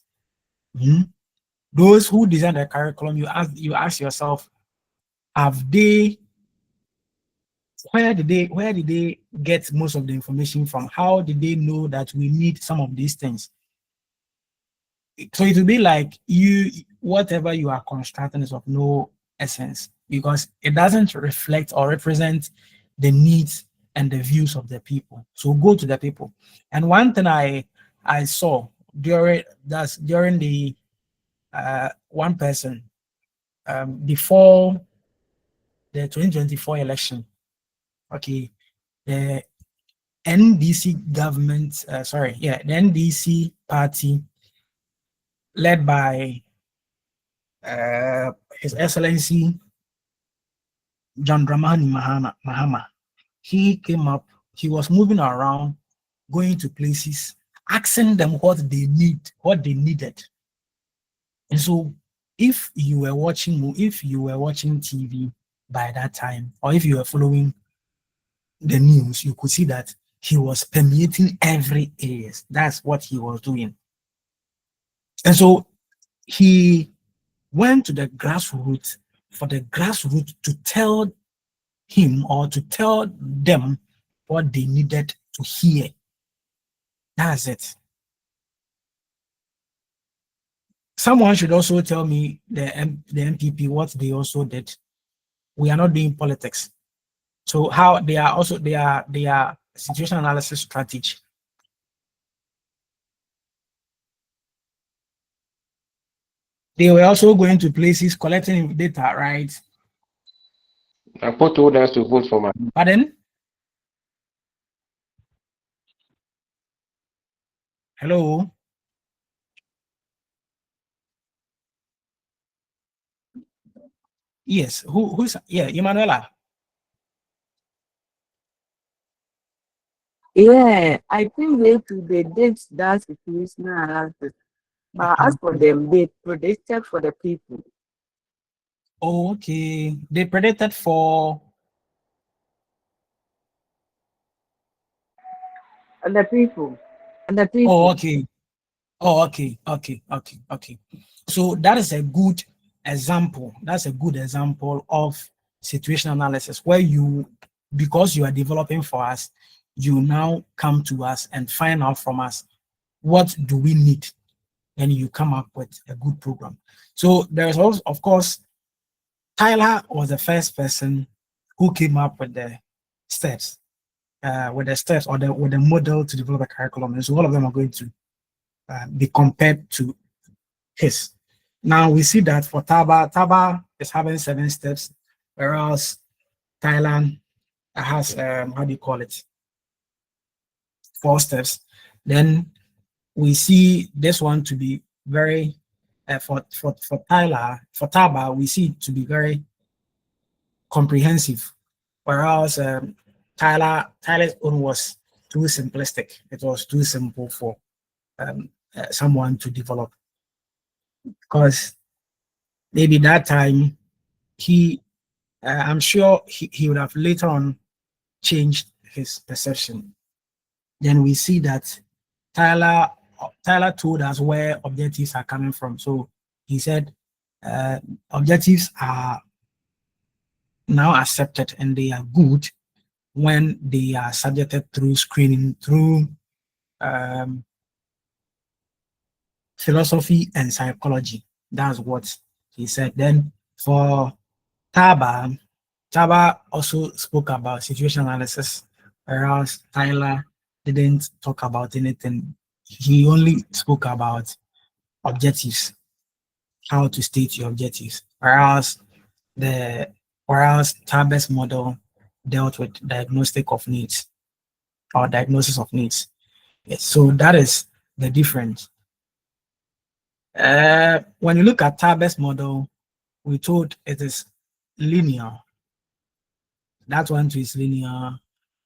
Those who design the curriculum, you ask yourself, have they where did they get most of the information from? How did they know that we need some of these things? So it will be like whatever you are constructing is of no essence because it doesn't reflect or represent the needs and the views of the people. So go to the people. And one thing I saw during the one person before the 2024 election, okay, the NDC government, the NDC party led by His Excellency John Dramani Mahama. He was moving around, going to places, asking them what they needed. And so if you were watching TV by that time, or if you were following the news, you could see that he was permeating every area. That's what he was doing. And so he went to the grassroots for the grassroots to tell him or to tell them what they needed to hear. That's it. Someone should also tell me the MPP what they also did. We are not doing politics. So how they are situation analysis strategy. They were also going to places collecting data, right? Apo told us to vote for my. Pardon? Hello? Yes. Who's Emanuela? Yeah, I think they did that situational analysis. But as for them, they predicted for the people. Oh, okay. They predicted for The people. Oh, okay. Oh, okay. So that is a good example. That's a good example of situation analysis where because you are developing for us, you now come to us and find out from us what do we need, and you come up with a good program. So there's also, of course, Tyler was the first person who came up with the steps, or with the model to develop a curriculum. And so all of them are going to be compared to his. Now we see that for Taba is having 7 steps, whereas Thailand has how do you call it? 4 steps. Then we see this one to be very for Taba, we see it to be very comprehensive, whereas Tyler's own was too simplistic. It was too simple for someone to develop, because maybe that time I'm sure he would have later on changed his perception. then we see that Tyler told us where objectives are coming from. So he said objectives are now accepted and they are good when they are subjected through screening, through philosophy and psychology. That's what he said. Then for Taba also spoke about situation analysis, whereas Tyler didn't talk about anything. He only spoke about objectives, how to state your objectives, whereas Taba's model dealt with diagnostic of needs or diagnosis of needs. Yes, so that is the difference. When you look at Taba's model, we told it is linear. That one too is linear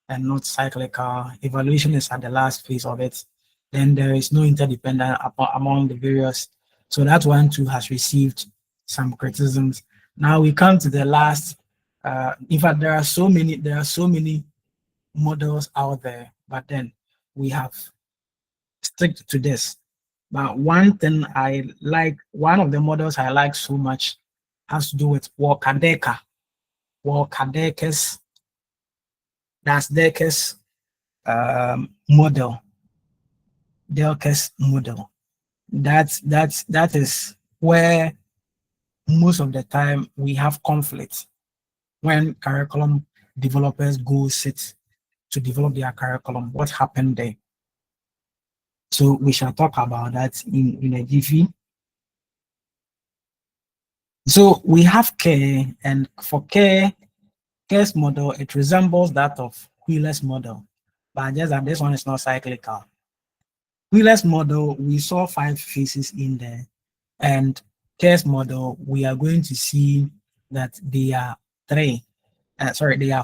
and not cyclical. Evaluation is at the last phase of it. Then there is no interdependence among the various. So that one too has received some criticisms. Now we come to the last. In fact, there are so many models out there, but then we have stick to this. But one thing I like, one of the models I like so much has to do with Walker-Decker. Walker-Decker's, that's Decker's model. Decker's model. That is where most of the time we have conflict when curriculum developers go sit to develop their curriculum. What happened there? So we shall talk about that in a jiffy. So we have care, and for care's model, it resembles that of Wheeler's model, but just that this one is not cyclical. Wheeler's model, we saw 5 phases in there, and care's model, we are going to see that they are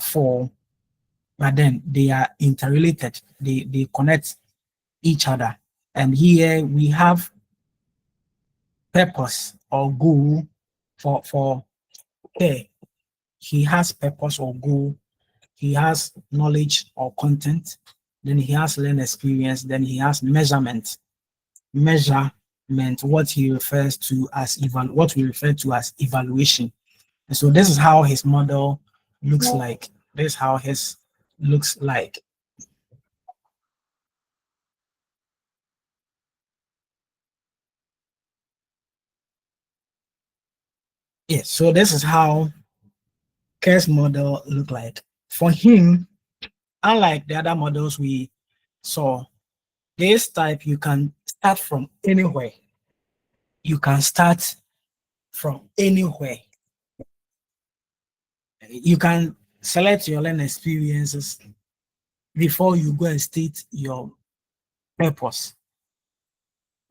4, but then they are interrelated. They connect each other. And here we have purpose or goal for care. He has purpose or goal. He has knowledge or content. Then he has learned experience. Then he has measurement. Measurement, what he refers to as what we refer to as evaluation. And so this is how his model looks like. This is how his looks like. Yes, so this is how Kerr's model look like. For him, unlike the other models we saw, this type you can start from anywhere. You can start from anywhere. You can select your learning experiences before you go and state your purpose.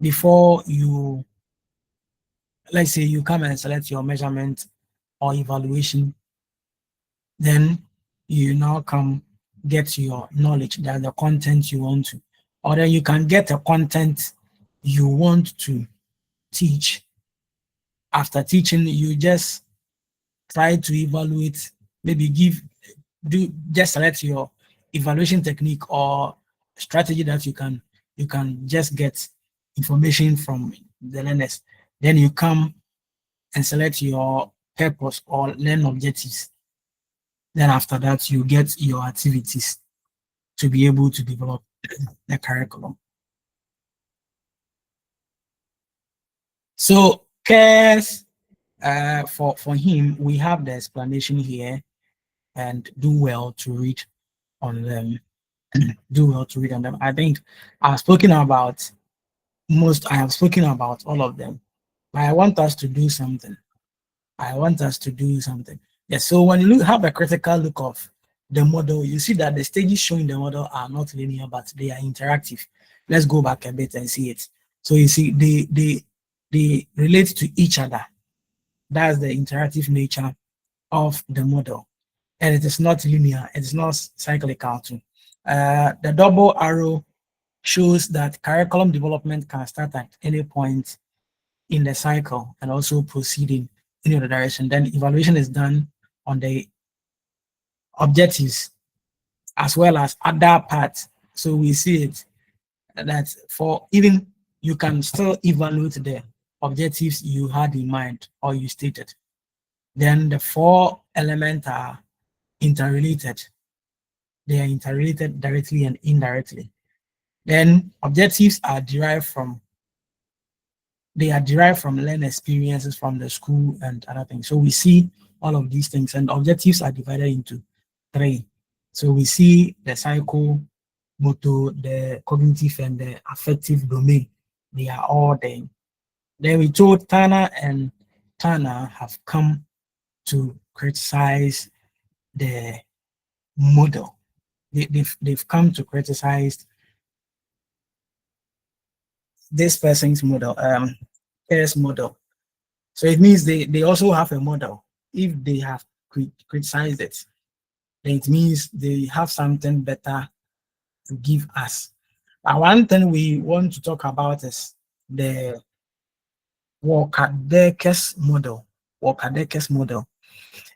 Before you, let's say you come and select your measurement or evaluation, then you now come get your knowledge, that the content you want to, or then you can get the content you want to teach. After teaching, you just try to evaluate, maybe just select your evaluation technique or strategy that you can just get information from the learners. Then you come and select your purpose or learn objectives. Then after that, you get your activities to be able to develop the curriculum. So cares, for him, we have the explanation here, and do well to read on them. Do well to read on them. I think I have spoken about all of them, but I want us to do something. Yes, so when you have a critical look of the model, you see that the stages showing the model are not linear, but they are interactive. Let's go back a bit and see it. So you see they relate to each other. That's the interactive nature of the model. And it is not linear, it is not cyclical too. The double arrow shows that curriculum development can start at any point in the cycle and also proceeding in the direction. Then evaluation is done on the objectives as well as other parts So we see it that for even you can still evaluate the objectives you had in mind or you stated. Then the four elements are interrelated. They are interrelated directly and indirectly. Then objectives are derived from learned experiences from the school and other things. So we see all of these things, and objectives are divided into three. So we see the psycho, motor, the cognitive, and the affective domain. They are all there. Then we told Tana and Tana have come to criticize the model. They've come to criticize this person's model, EAS model. So it means they also have a model. If they have criticized it, then it means they have something better to give us. But one thing we want to talk about is the Walker-Deckers model. Walker-Deckers model.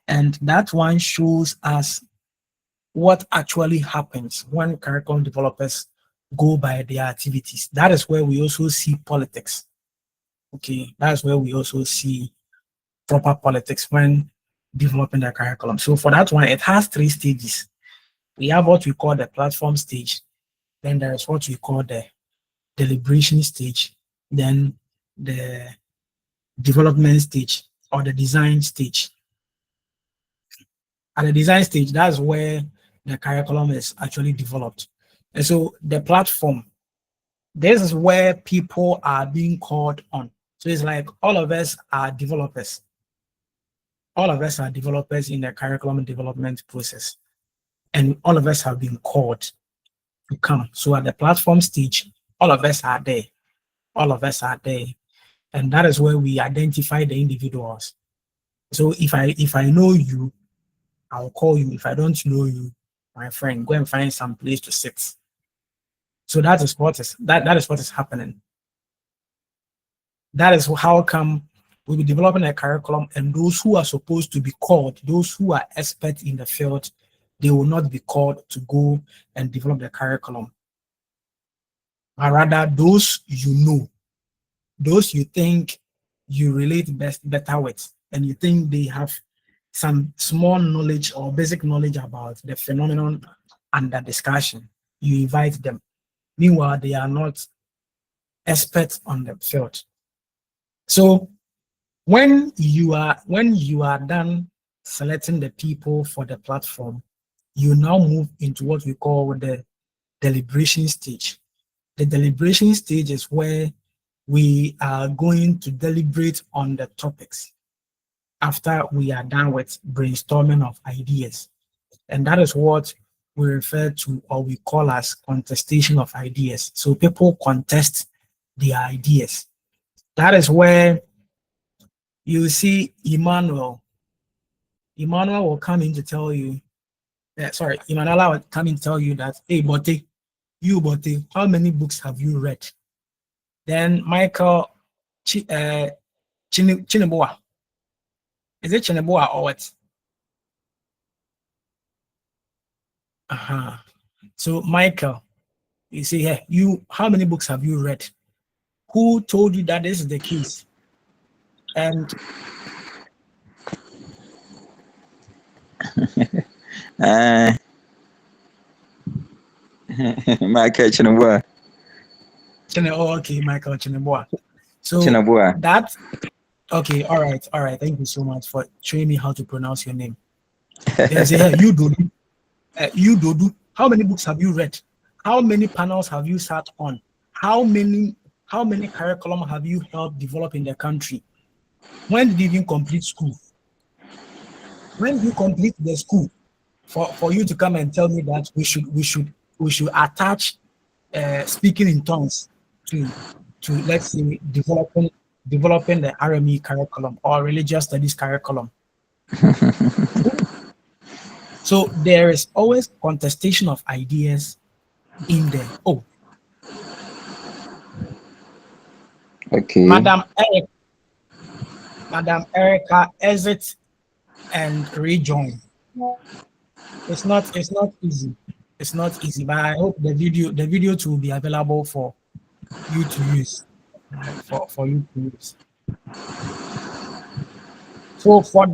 And that one shows us what actually happens when curriculum developers go by their activities. That is where we also see politics. Okay, that's where we also see proper politics when developing the curriculum. So for that one, it has three stages. We have what we call the platform stage. Then there is what we call the deliberation stage. Then the development stage or the design stage. At the design stage, that's where the curriculum is actually developed. And so the platform, this is where people are being called on. So it's like all of us are developers. All of us are developers in the curriculum development process. And all of us have been called to come. So at the platform stage, all of us are there. All of us are there. And that is where we identify the individuals. So if I know you, I'll call you. If I don't know you, my friend, go and find some place to sit. So that is what is happening. That is how come we'll be developing a curriculum, and those who are supposed to be called, those who are experts in the field, they will not be called to go and develop the curriculum. But rather those you know, those you think you relate better with, and you think they have some small knowledge or basic knowledge about the phenomenon under discussion, you invite them. Meanwhile, they are not experts on the field. So when you are done selecting the people for the platform, you now move into what we call the deliberation stage. The deliberation stage is where we are going to deliberate on the topics after we are done with brainstorming of ideas. And that is what we refer to, or we call as contestation of ideas. So people contest their ideas. That is where you see Emmanuel. Emmanuel will come in to tell you, Emmanuel will come in to tell you that, hey, Bote, how many books have you read? Then Michael Chineboa. Is it Chineboa or what? So Michael, you say, hey, how many books have you read? Who told you that this is the case? And Michael Chinabua. Okay, Michael Chineboa. So Chinabua. that, okay, all right. Thank you so much for showing me how to pronounce your name. Then say, hey, you Dodu, how many books have you read? How many panels have you sat on? How many curriculum have you helped develop in the country? When did you even complete school? When did you complete the school for you to come and tell me that we should attach speaking in tongues to let's say developing the RME curriculum or religious studies curriculum? So there is always contestation of ideas in there. Oh, okay. Madam Erica, exit and rejoin. It's not easy. It's not easy, but I hope the video will be available for you to use. For you to use. So for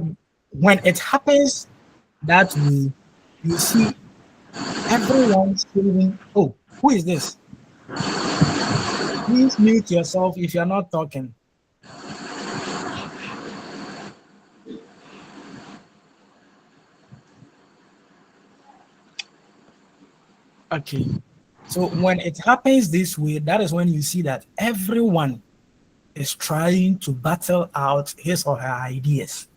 when it happens that way, you see everyone screaming, "Oh, who is this?" Please mute yourself if you're not talking. Okay. So when it happens this way, that is when you see that everyone is trying to battle out his or her ideas.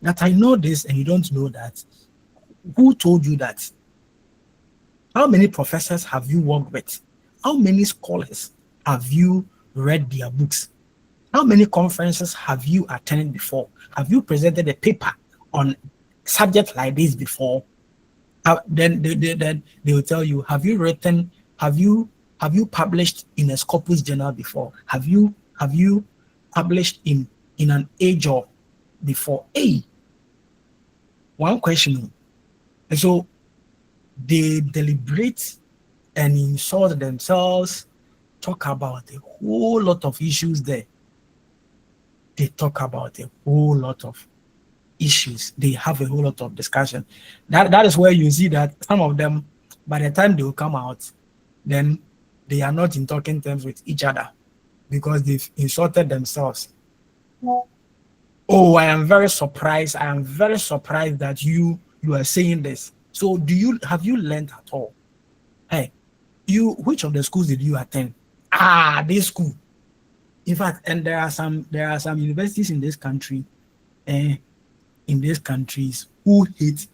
That I know this and you don't know that. Who told you that? How many professors have you worked with? How many scholars have you read their books? How many conferences have you attended before? Have you presented a paper on subject like this before? Then they will tell you, have you written, have you published in a Scopus journal before? Have you published in an age or before? Hey, one question. And so they deliberate and insult themselves, talk about a whole lot of issues there. They talk about a whole lot of issues. They have a whole lot of discussion. That is where you see that some of them, by the time they will come out, then they are not in talking terms with each other because they've insulted themselves. Oh, I am very surprised. I am very surprised that you are saying this. So have you learned at all? Hey, which of the schools did you attend? This school. In fact, and there are some universities in this country, in these countries who hate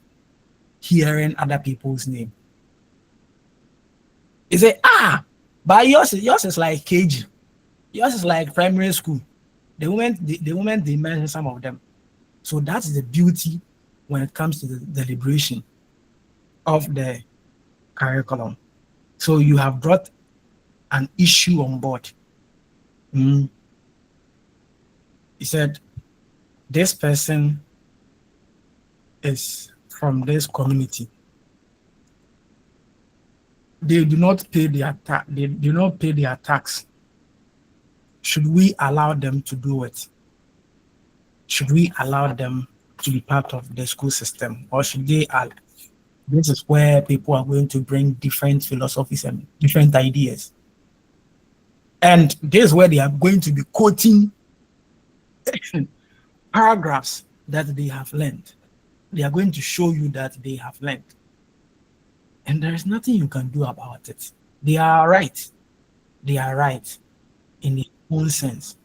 hearing other people's name. They say, but yours is like KG. Yours is like primary school. The moment they mention some of them. So that's the beauty when it comes to the deliberation of the curriculum. So you have brought an issue on board. He said, this person is from this community. They do not pay their tax. They do not pay their tax. Should we allow them to do it? Should we allow them to be part of the school system, or should they? This is where people are going to bring different philosophies and different ideas, and this is where they are going to be quoting paragraphs that they have learned. They are going to show you that they have learned. And there is nothing you can do about it. They are right. They are right in their own sense.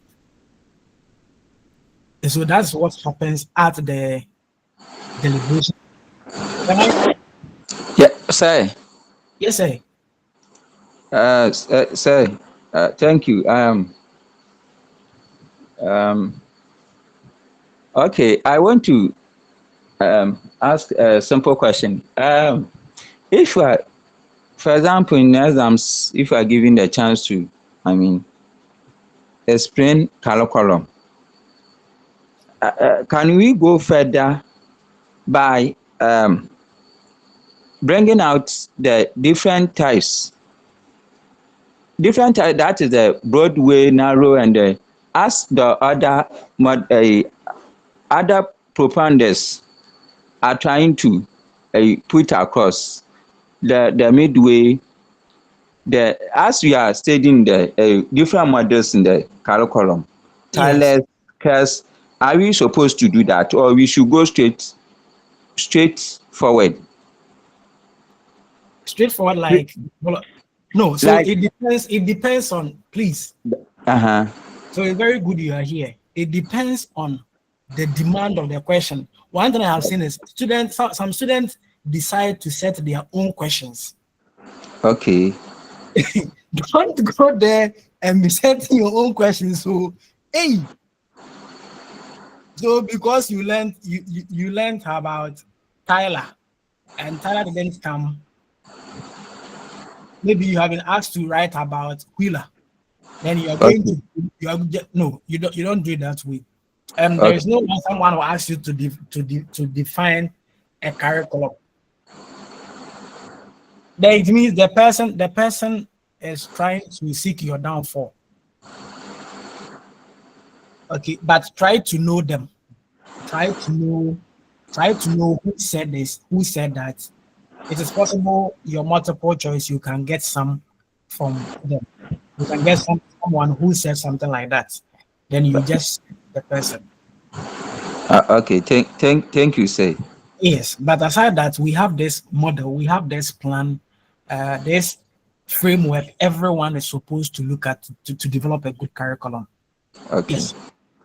And so that's what happens at the deliberation. Yeah, sir. Yes, sir. Sir, thank you. Okay, I want to ask a simple question. If you are, for example, in exams, if you are given the chance to, explain curriculum, can we go further by bringing out the different types? That is the Broadway, narrow, and as the other proponents are trying to put across the midway, as we are studying the different models in the curriculum, Yes. Because are we supposed to do that, or we should go straight forward? Straightforward, like no. So like, it depends on, please. So it's very good you are here. It depends on the demand of the question. One thing I have seen is some students decide to set their own questions. Okay. Don't go there and be setting your own questions. So, hey, so because you learned about Tyler, and Tyler didn't come. Maybe you have been asked to write about Wheeler. Then you are going to you don't do it that way. There is no one someone will ask you to define a curriculum. then it means the person is trying to seek your downfall. Okay, but try to know them. Try to know who said this, who said that. It is possible your multiple choice, you can get some from them. You can get someone who said something like that. Then you just the person. Okay, thank you, say. Yes, but aside that, we have this model, we have this plan, this framework everyone is supposed to look at to develop a good curriculum. Okay. Yes.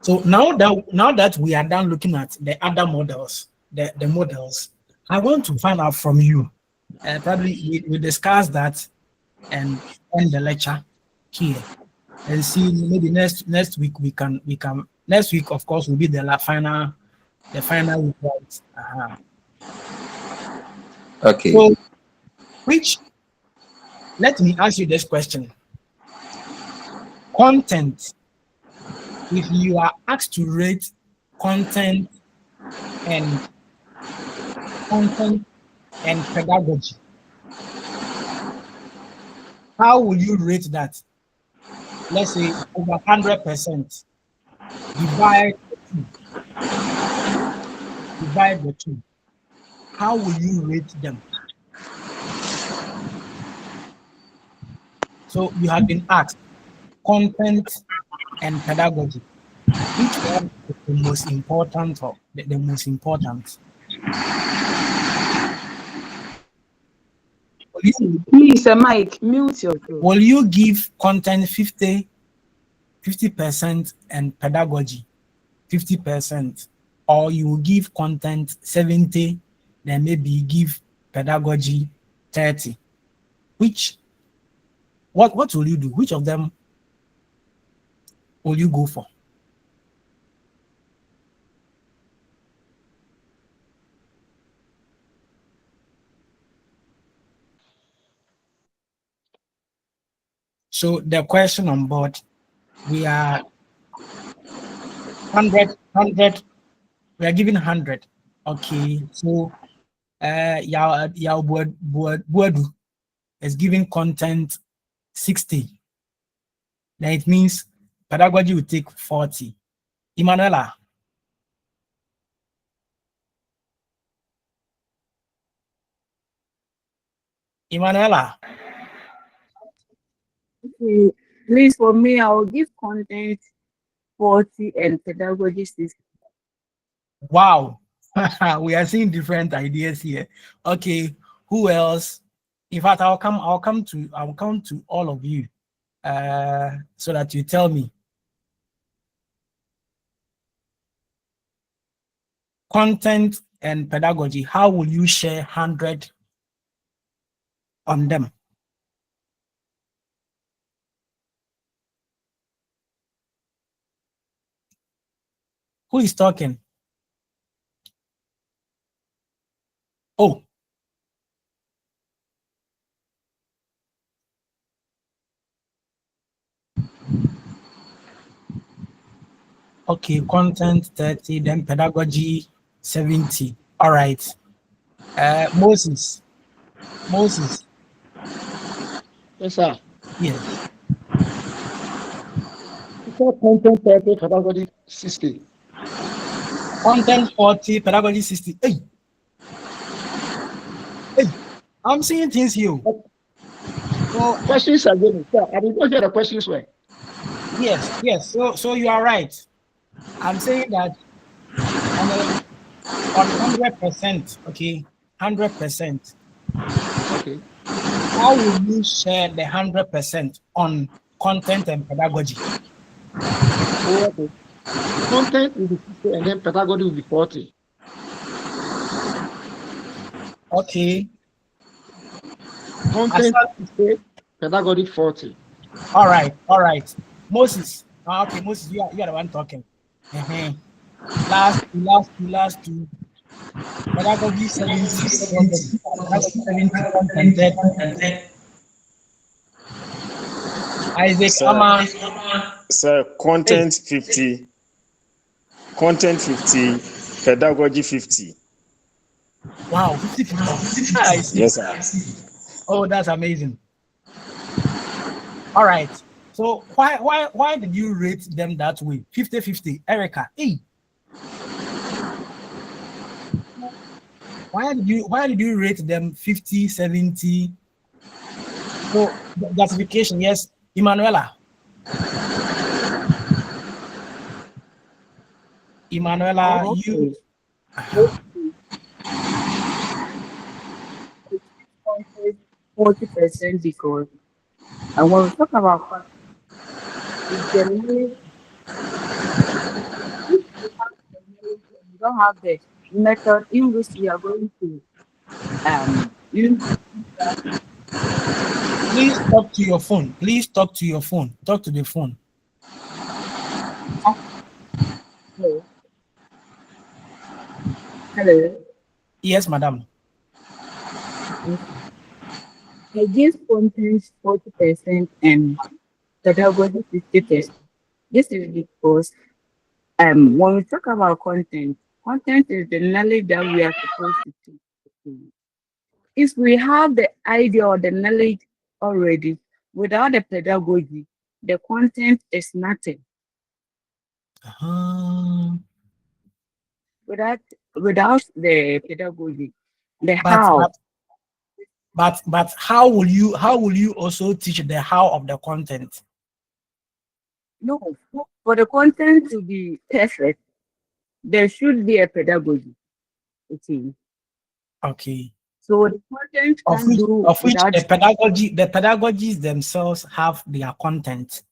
So now that we are done looking at the other models, the models, I want to find out from you. Probably we discuss that and end the lecture here and see maybe next week we can next week of course will be the final week, right? Okay. So let me ask you this question. Content, if you are asked to rate content and pedagogy, how will you rate that? Let's say over 100%. Divide the two. How will you rate them? So you have been asked content and pedagogy. Which one is the most important or the most important? Please, Mike, mute your throat. Will you give content 50% and pedagogy 50%, or you will give content 70, then maybe give pedagogy 30? What will you do? Which of them will you go for? So the question on board, we are 100, we are giving 100. Okay, so Buadu is giving content 60. Then it means pedagogy will take 40. Emanuela. Okay, please, for me, I will give content 40 and pedagogy 60. Wow. We are seeing different ideas here. Okay, who else? In fact, I'll come to all of you so that you tell me. Content and pedagogy, how will you share 100 on them? Who is talking? Oh. Okay, content 30, then pedagogy 70. All right. Moses. Yes, sir. Yes. Content 30, pedagogy 60. Content 40, pedagogy 60. Hey, I'm seeing things here. So questions again, sir. I didn't know the questions were. Yes. So you are right. I'm saying that on 100%, okay, 100%. Okay. How will you share the 100% on content and pedagogy? Okay. Content will be 60 and then pedagogy will be 40. Okay. Content 60, pedagogy 40. All right. Moses. Okay, Moses, you are the one talking. Last two. Pedagogy 70, pedagogy 70 content. Isaac, Sir, content 50, pedagogy 50. Wow, 50. Yes, sir. Oh, that's amazing. All right. So why did you rate them that way? 50-50. Erica, hey, why did you rate them 50-70? So the justification, yes, Emanuela. Emanuela, you Okay. 40% because and when we talk about content, it's the knowledge. If you have the knowledge and you don't have the method in which we are going to use that. please talk to your phone. Please talk to your phone. Talk to the phone. Hello. Hello. Yes, madam. I give content 40% and pedagogy 50%. This is because when we talk about content, content is the knowledge that we are supposed to teach. If we have the idea or the knowledge already, without the pedagogy, the content is nothing. Uh, Without the pedagogy, the but how. but how will you also teach the how of the content? No, for the content to be perfect, there should be a pedagogy. Okay. Okay. So the content Of can which do of which without the pedagogies themselves have their content.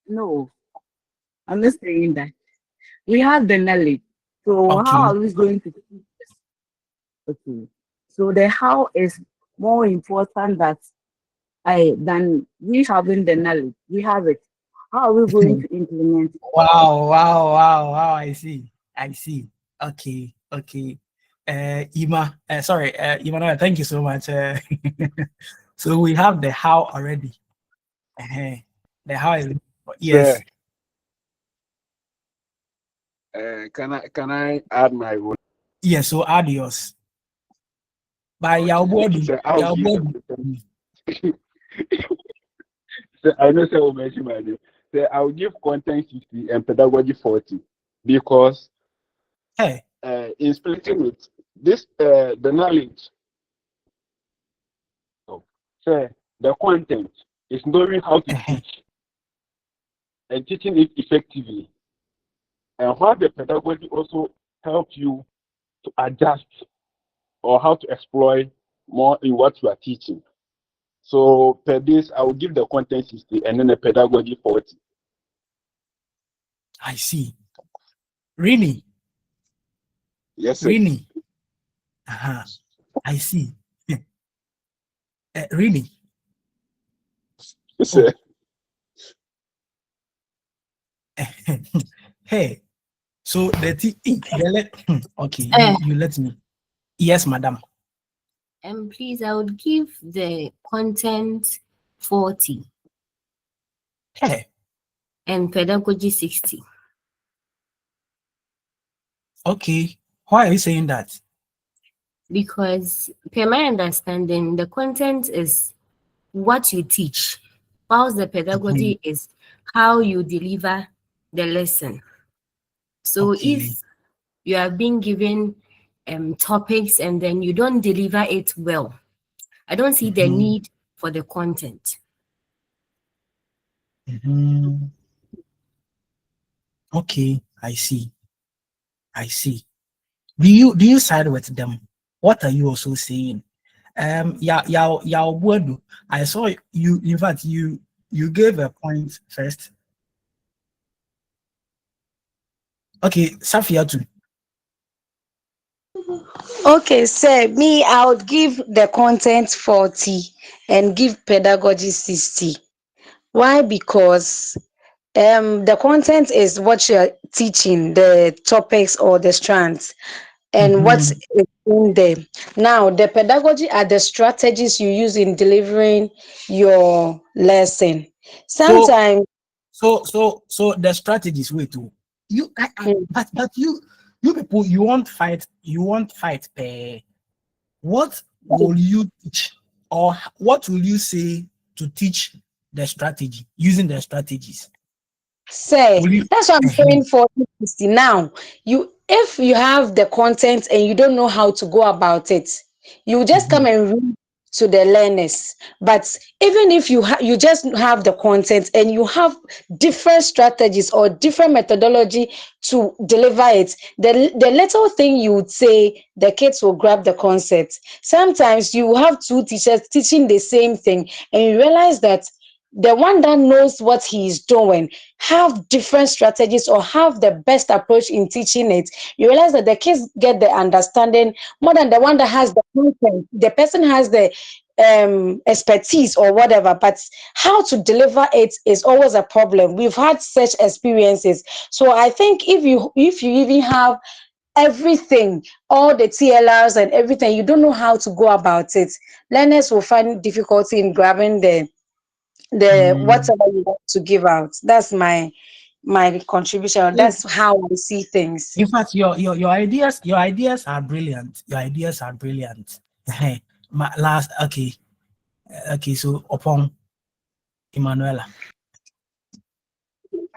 no. I'm not saying that. We have the knowledge. So how Okay. are we going to teach this? Okay. So the how is more important than we having the knowledge. We have it. How are we going to implement it? Wow. I see. Okay. Emmanuel, thank you so much. So we have the how already. The how is yes. Sir, can I add my vote? Yes, so add yours. By your Okay. body. Sir, I'll Your give body. them. Sir, I know sir will mention my name. Sir, I'll give content 50 and pedagogy 40 because Hey. in splitting it, this the knowledge. Sir, the content is knowing how to teach and teaching it effectively. And how the pedagogy also help you to adjust or how to exploit more in what you are teaching. So per this, I will give the content 60 and then the pedagogy 40. I see. Really? Yes, sir. Really? I see. Really? Yes, sir. Hey, so okay, you let me. Yes, madam. Please, I would give the content 40 Hey, and pedagogy 60. okay. Why are you saying that? Because, per my understanding, the content is what you teach, whilst the pedagogy is how you deliver the lesson. So Okay. if you are being given topics and then you don't deliver it well, I don't see the need for the content. Okay, I see. Do you side with them? What are you also saying? I saw you. In fact, you gave a point first. Okay, Safia too. Okay, sir, me, I would give the content 40 and give pedagogy 60. Why? Because the content is what you're teaching, the topics or the strands, and what's in there. Now, the pedagogy are the strategies you use in delivering your lesson. Sometimes, So the strategies way too. But you people you won't fight. What will you teach, or what will you say to teach the strategy, using the strategies? Say, Will you? that's what I'm saying for 60 now. If you have the content and you don't know how to go about it, you just come and read to the learners. But even if you just have the content and you have different strategies or different methodology to deliver it, the little thing you would say, the kids will grab the concept. Sometimes you have two teachers teaching the same thing and you realize that the one that knows what he is doing have different strategies or have the best approach in teaching it. You realize that the kids get the understanding more than the one that has the content. The person has the expertise or whatever, but how to deliver it is always a problem. We've had such experiences. So I think if you even have everything, all the TLRs and everything, you don't know how to go about it, learners will find difficulty in grabbing the whatever you want to give out. That's my contribution. That's how I see things. In fact, your ideas are brilliant. Your ideas are brilliant. Okay. So upon Emanuela.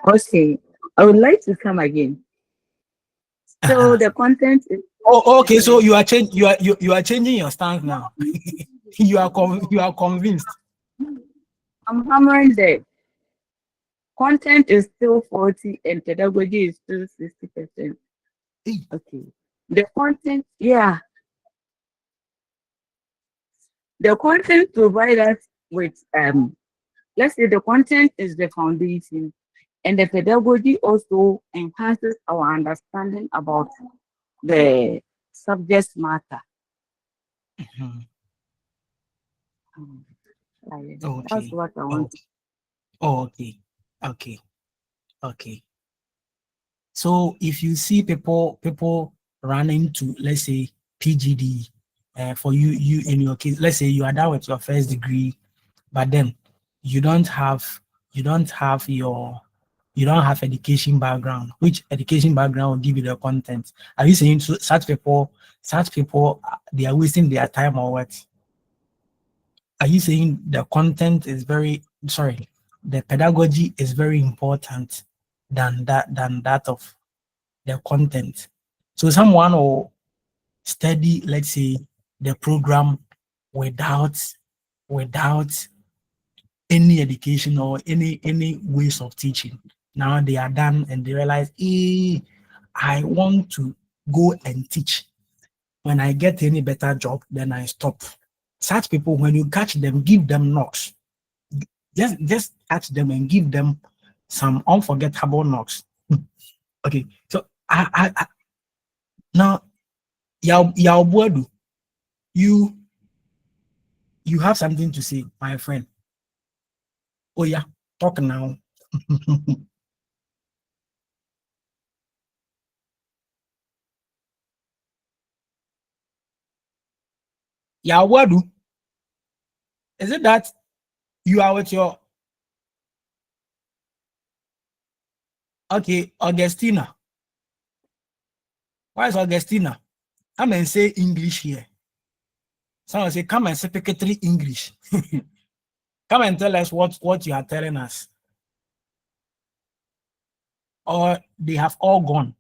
Okay, I would like to come again. So the content is. Oh, okay. So you are changing your stance now. you are convinced. I'm hammering that content is still 40 and pedagogy is still 60%. Okay. The content, yeah. The content provide us with let's say the content is the foundation and the pedagogy also enhances our understanding about the subject matter. That's what I want. Okay. So if you see people running to, let's say, PGD, for you in your case, let's say you are done with your first degree, but then you don't have education background. Which education background will give you the content? Are you saying such people they are wasting their time or what? Are you saying the content is the pedagogy is very important than that of the content? So someone will study, let's say, the program without any education or any ways of teaching. Now they are done and they realize, I want to go and teach. When I get any better job, then I stop. Such people, when you catch them, give them knocks. Just catch them and give them some unforgettable knocks. Okay, so I now Yaobuadu, you have something to say, my friend. Oh yeah, talk now. Yaobuadu, is it that you are with your Augustina? Why is Augustina? Come and say English here. Someone say, come and speak 3 English. Come and tell us what you are telling us. Or they have all gone.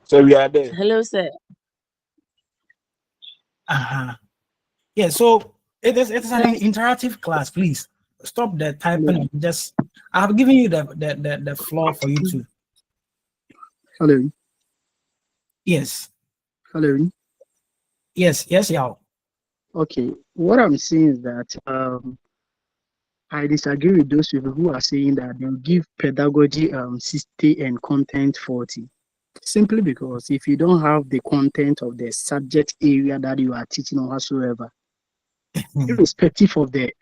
So we are there. Hello, sir. Yeah, so it is an interactive class. Please stop the typing. Just I've given you the floor for you to. Hello. Yes. Hello. Yes, Yao. Okay. What I'm saying is that I disagree with those people who are saying that they'll give pedagogy 60 and content 40. Simply because if you don't have the content of the subject area that you are teaching or whatsoever, irrespective of the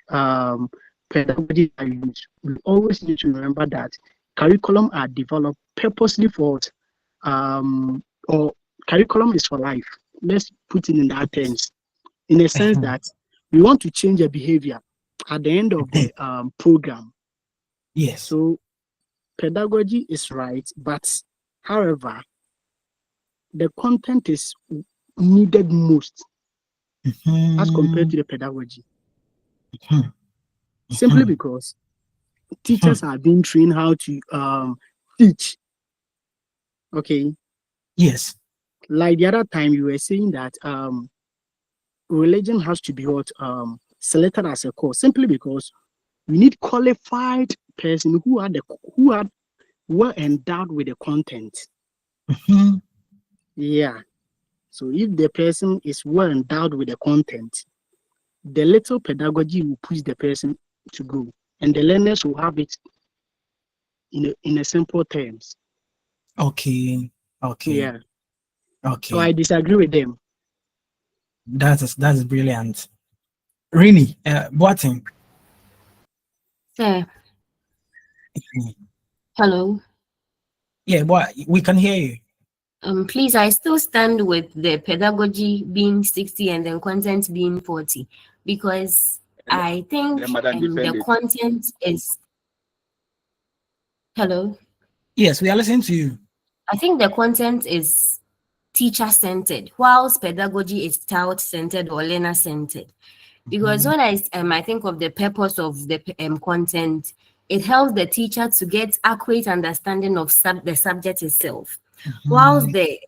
pedagogy that you use, we always need to remember that curriculum are developed purposely for or curriculum is for life. Let's put it in that terms, in a sense that we want to change a behavior at the end of the program. Yes. So pedagogy is right, but however, the content is needed most as compared to the pedagogy. Simply because teachers are being trained how to teach. Okay. Yes. Like the other time you were saying that religion has to be selected as a course simply because we need qualified person who are well endowed with the content. Yeah. So if the person is well endowed with the content, the little pedagogy will push the person to go, and the learners will have it in a simple terms. Okay. Yeah. Okay. So I disagree with them. That's brilliant. Rini, Boating. Sir. Hello. Yeah, what we can hear you. Please, I still stand with the pedagogy being 60 and then content being 40 because I think the content is. Hello. Yes, we are listening to you. I think the content is teacher-centered, whilst pedagogy is child-centered or learner-centered. Because when I think of the purpose of the content, it helps the teacher to get accurate understanding of the subject itself. Whilst the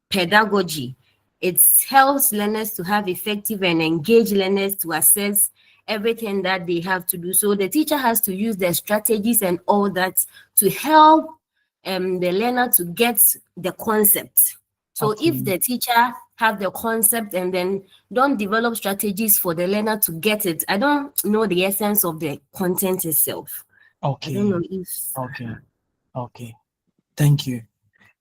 pedagogy, it helps learners to have effective and engaged learners to assess everything that they have to do. So the teacher has to use their strategies and all that to help the learner to get the concept. So if the teacher have the concept and then don't develop strategies for the learner to get it, I don't know the essence of the content itself. Okay. I don't know if. Okay. Thank you.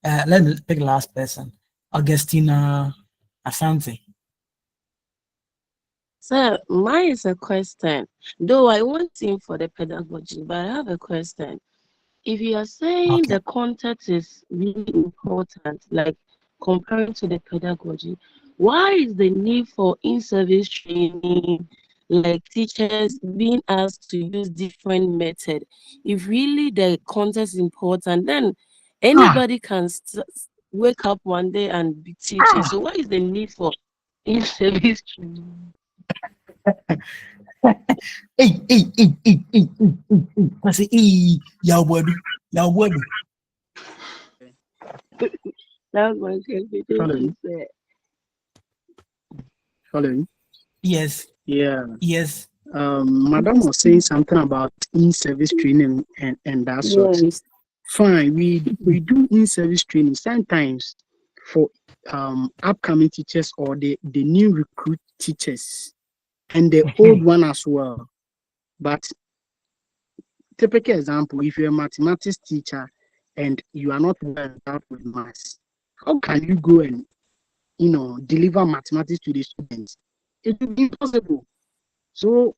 Let me pick the last person. Augustina Asante. Sir, mine is a question. Though I want him for the pedagogy, but I have a question. If you are saying the content is really important, like comparing to the pedagogy, why is the need for in-service training, like teachers being asked to use different method? If really the content is important, then anybody can wake up one day and be teaching. So why is the need for in-service training? Hey. I say, y'all what? That's my question. Hello. Yes. Yeah. Yes. Madam was saying something about in-service training and that sort. Yes. Fine, we do in-service training sometimes for upcoming teachers or the new recruit teachers and the old one as well. But typical example, if you're a mathematics teacher and you are not well endowed with maths, how can you go and deliver mathematics to the students? It will be impossible. So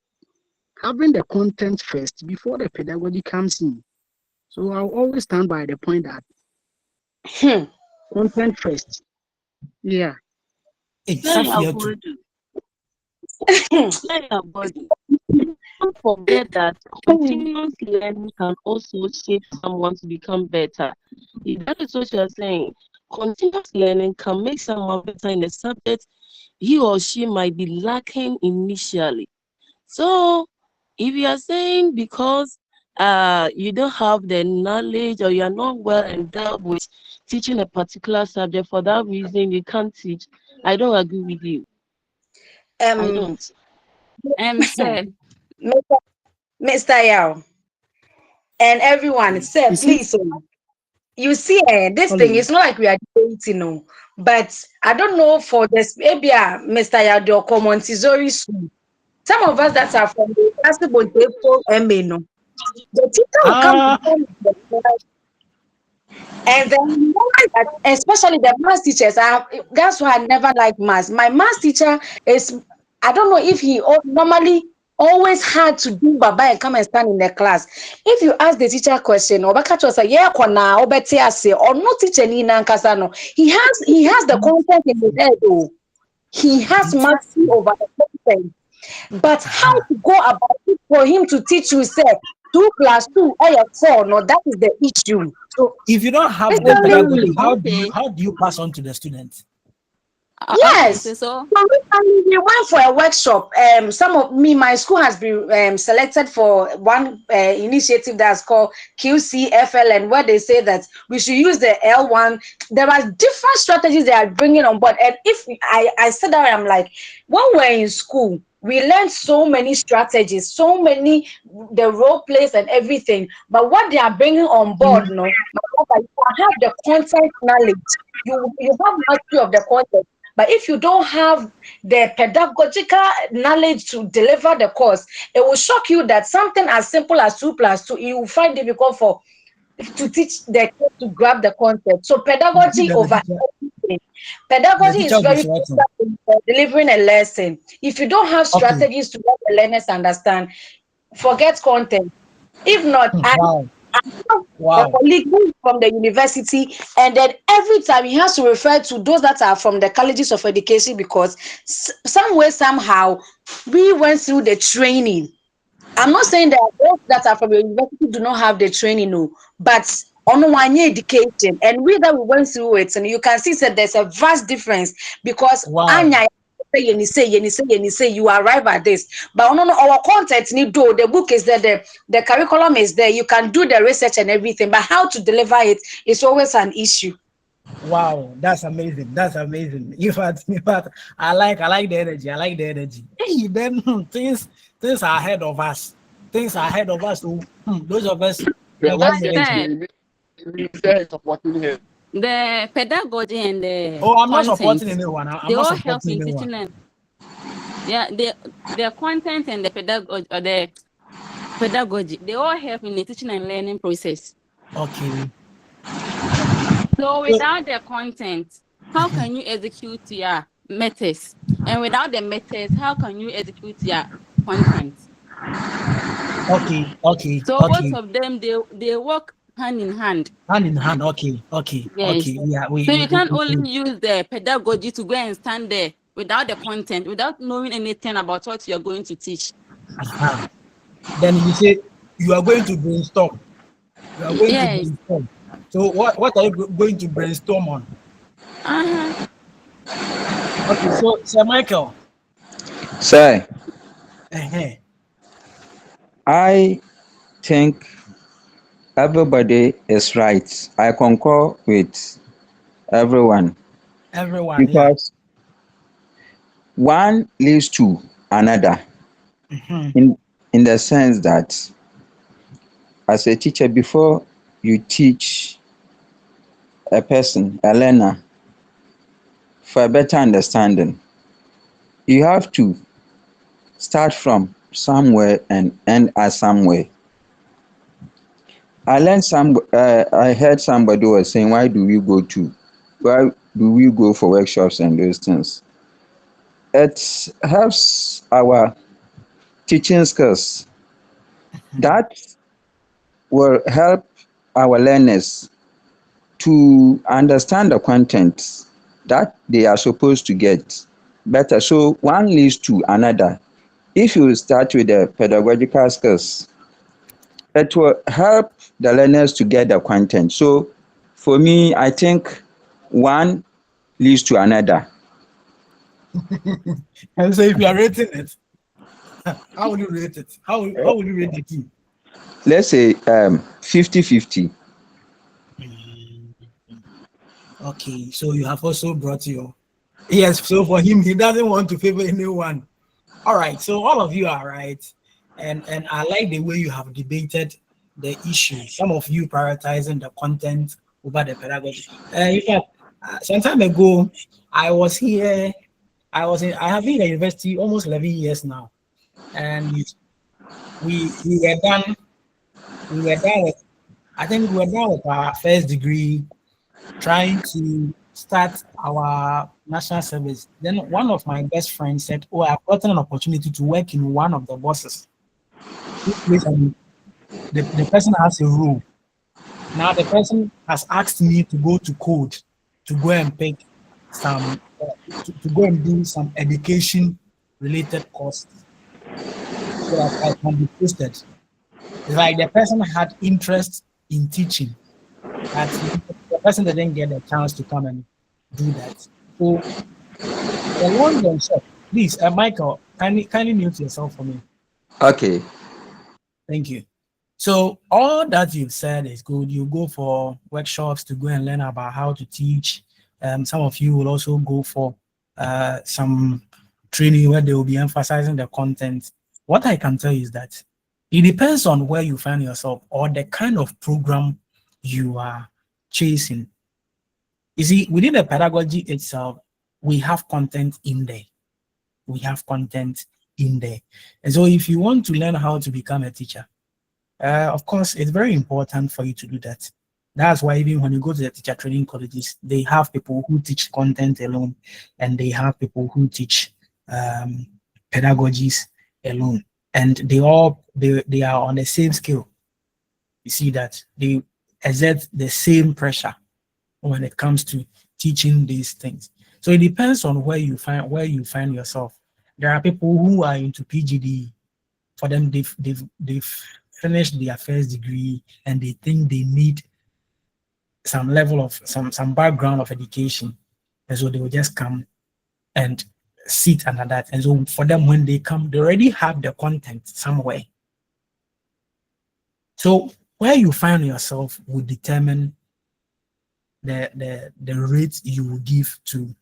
having the content first before the pedagogy comes in. So I'll always stand by the point that content first. Yeah. Don't forget that continuous learning can also shape someone to become better. If that is what you're saying, continuous learning can make someone better in a subject he or she might be lacking initially. So if you are saying because you don't have the knowledge or you are not well endowed with teaching a particular subject, for that reason you can't teach, I don't agree with you. I don't. Said Mr. Yao and everyone, sir, please. You see, this thing is not like we are debating, no. But I don't know for this, maybe Mr. Yao, Montessori school. Some of us that are from the MA, the teacher will come to the class, and then especially the math teachers. That's why I never like math. My math teacher is, I don't know if he normally always had to do baba and come and stand in the class. If you ask the teacher a question, or say, yeah, or not teacher no, he has the content in his head. Oh. He has mastery over the content. But how to go about it for him to teach you, sir? 2 plus 2 4. No, that is the issue. So If you don't have it's the only pedagogy, me. how do you pass on to the students? Okay, Yes. so So recently we went for a workshop. My school has been selected for one initiative that's called QCFLN, where they say that we should use the L1. There are different strategies they are bringing on board. And if I said that, I'm like, when we're in school, we learn so many strategies, so many the role plays and everything. But what they are bringing on board, no, you have the content knowledge. You have mastery of the content. But if you don't have the pedagogical knowledge to deliver the course, it will shock you that something as simple as 2 plus 2, you will find difficult to teach the kids to grab the concept. So pedagogy over everything. The Pedagogy teacher is will be very sweating. important in delivering a lesson. If you don't have Okay. strategies to help the learners understand, forget content. If not, Wow. a colleague who is from the university, and then every time he has to refer to those that are from the colleges of education, because some way, somehow, we went through the training. I'm not saying that those that are from the university do not have the training, no, but on one year education, and we that we went through it, and you can see that there's a vast difference because Anya say you arrive at this, but no, our content need do the book is there, the curriculum is there, you can do the research and everything, but how to deliver it is always an issue. Wow, that's amazing. That's amazing. In fact, I like the energy. I like the energy. Hey, then things are ahead of us. Things are ahead of us. So, those of us Yeah, in what junior said NG. you say supporting him. the pedagogy and the Oh, I'm not content, supporting anyone. I'm they not all help supporting in anyone. teaching them. Yeah, the content and the pedagogy, they all help in the teaching and learning process. Okay. So without the content, how can you execute your methods? And without the methods, how can you execute your content? Okay. So both of them, they work hand in hand. Hand in hand. Okay. Yes. Yeah, So you can't only use the pedagogy to go and stand there without the content, without knowing anything about what you're going to teach. Uh-huh. Then you say you are going to brainstorm. You are going to Yes. brainstorm. So what are you going to brainstorm on? Okay, so Sir Michael. Sir, Uh-huh. I think everybody is right. I concur with everyone Everyone, yeah. because one leads to another in the sense that as a teacher, before you teach a person, a learner, for a better understanding, you have to start from somewhere and end at somewhere. I heard somebody was saying, why do we go for workshops and those things? It helps our teaching skills. That will help our learners to understand the content that they are supposed to get better. So one leads to another. If you start with the pedagogical skills, it will help the learners to get the content. So for me, I think one leads to another. And so if you are rating it, how will you rate it? How will you rate the two? Let's say 50-50. Okay, so you have also brought your yes. So for him, he doesn't want to favor anyone. All right, so all of you are right, and I like the way you have debated the issue. Some of you prioritizing the content over the pedagogy. In fact, some time ago, I was here. I have been at university almost 11 years now, and we were done. We were done with. I think we were done with our first degree, trying to start our national service. Then one of my best friends said, "Oh, I've gotten an opportunity to work in one of the bosses. The person has a role. Now the person has asked me to go to code, to go and pick some, to go and do some education related courses, so that I can be posted." It's like the person had interest in teaching, but the person didn't get the chance to come and do that. So the long and short, please, Michael, kindly mute yourself for me. Okay. Thank you. So all that you've said is good. You go for workshops to go and learn about how to teach. Some of you will also go for some training where they will be emphasizing the content. What I can tell you is that it depends on where you find yourself or the kind of program you are chasing. You see, within the pedagogy itself, we have content in there. We have content in there. And so if you want to learn how to become a teacher, of course, it's very important for you to do that. That's why even when you go to the teacher training colleges, they have people who teach content alone, and they have people who teach pedagogies alone, and they are on the same scale. You see that they exert the same pressure when it comes to teaching these things. So it depends on where you find yourself. There are people who are into PGD. For them, they've finished their first degree and they think they need some level of some background of education, and so they will just come and sit under that. And so for them, when they come, they already have the content somewhere. So where you find yourself will determine the rate you will give to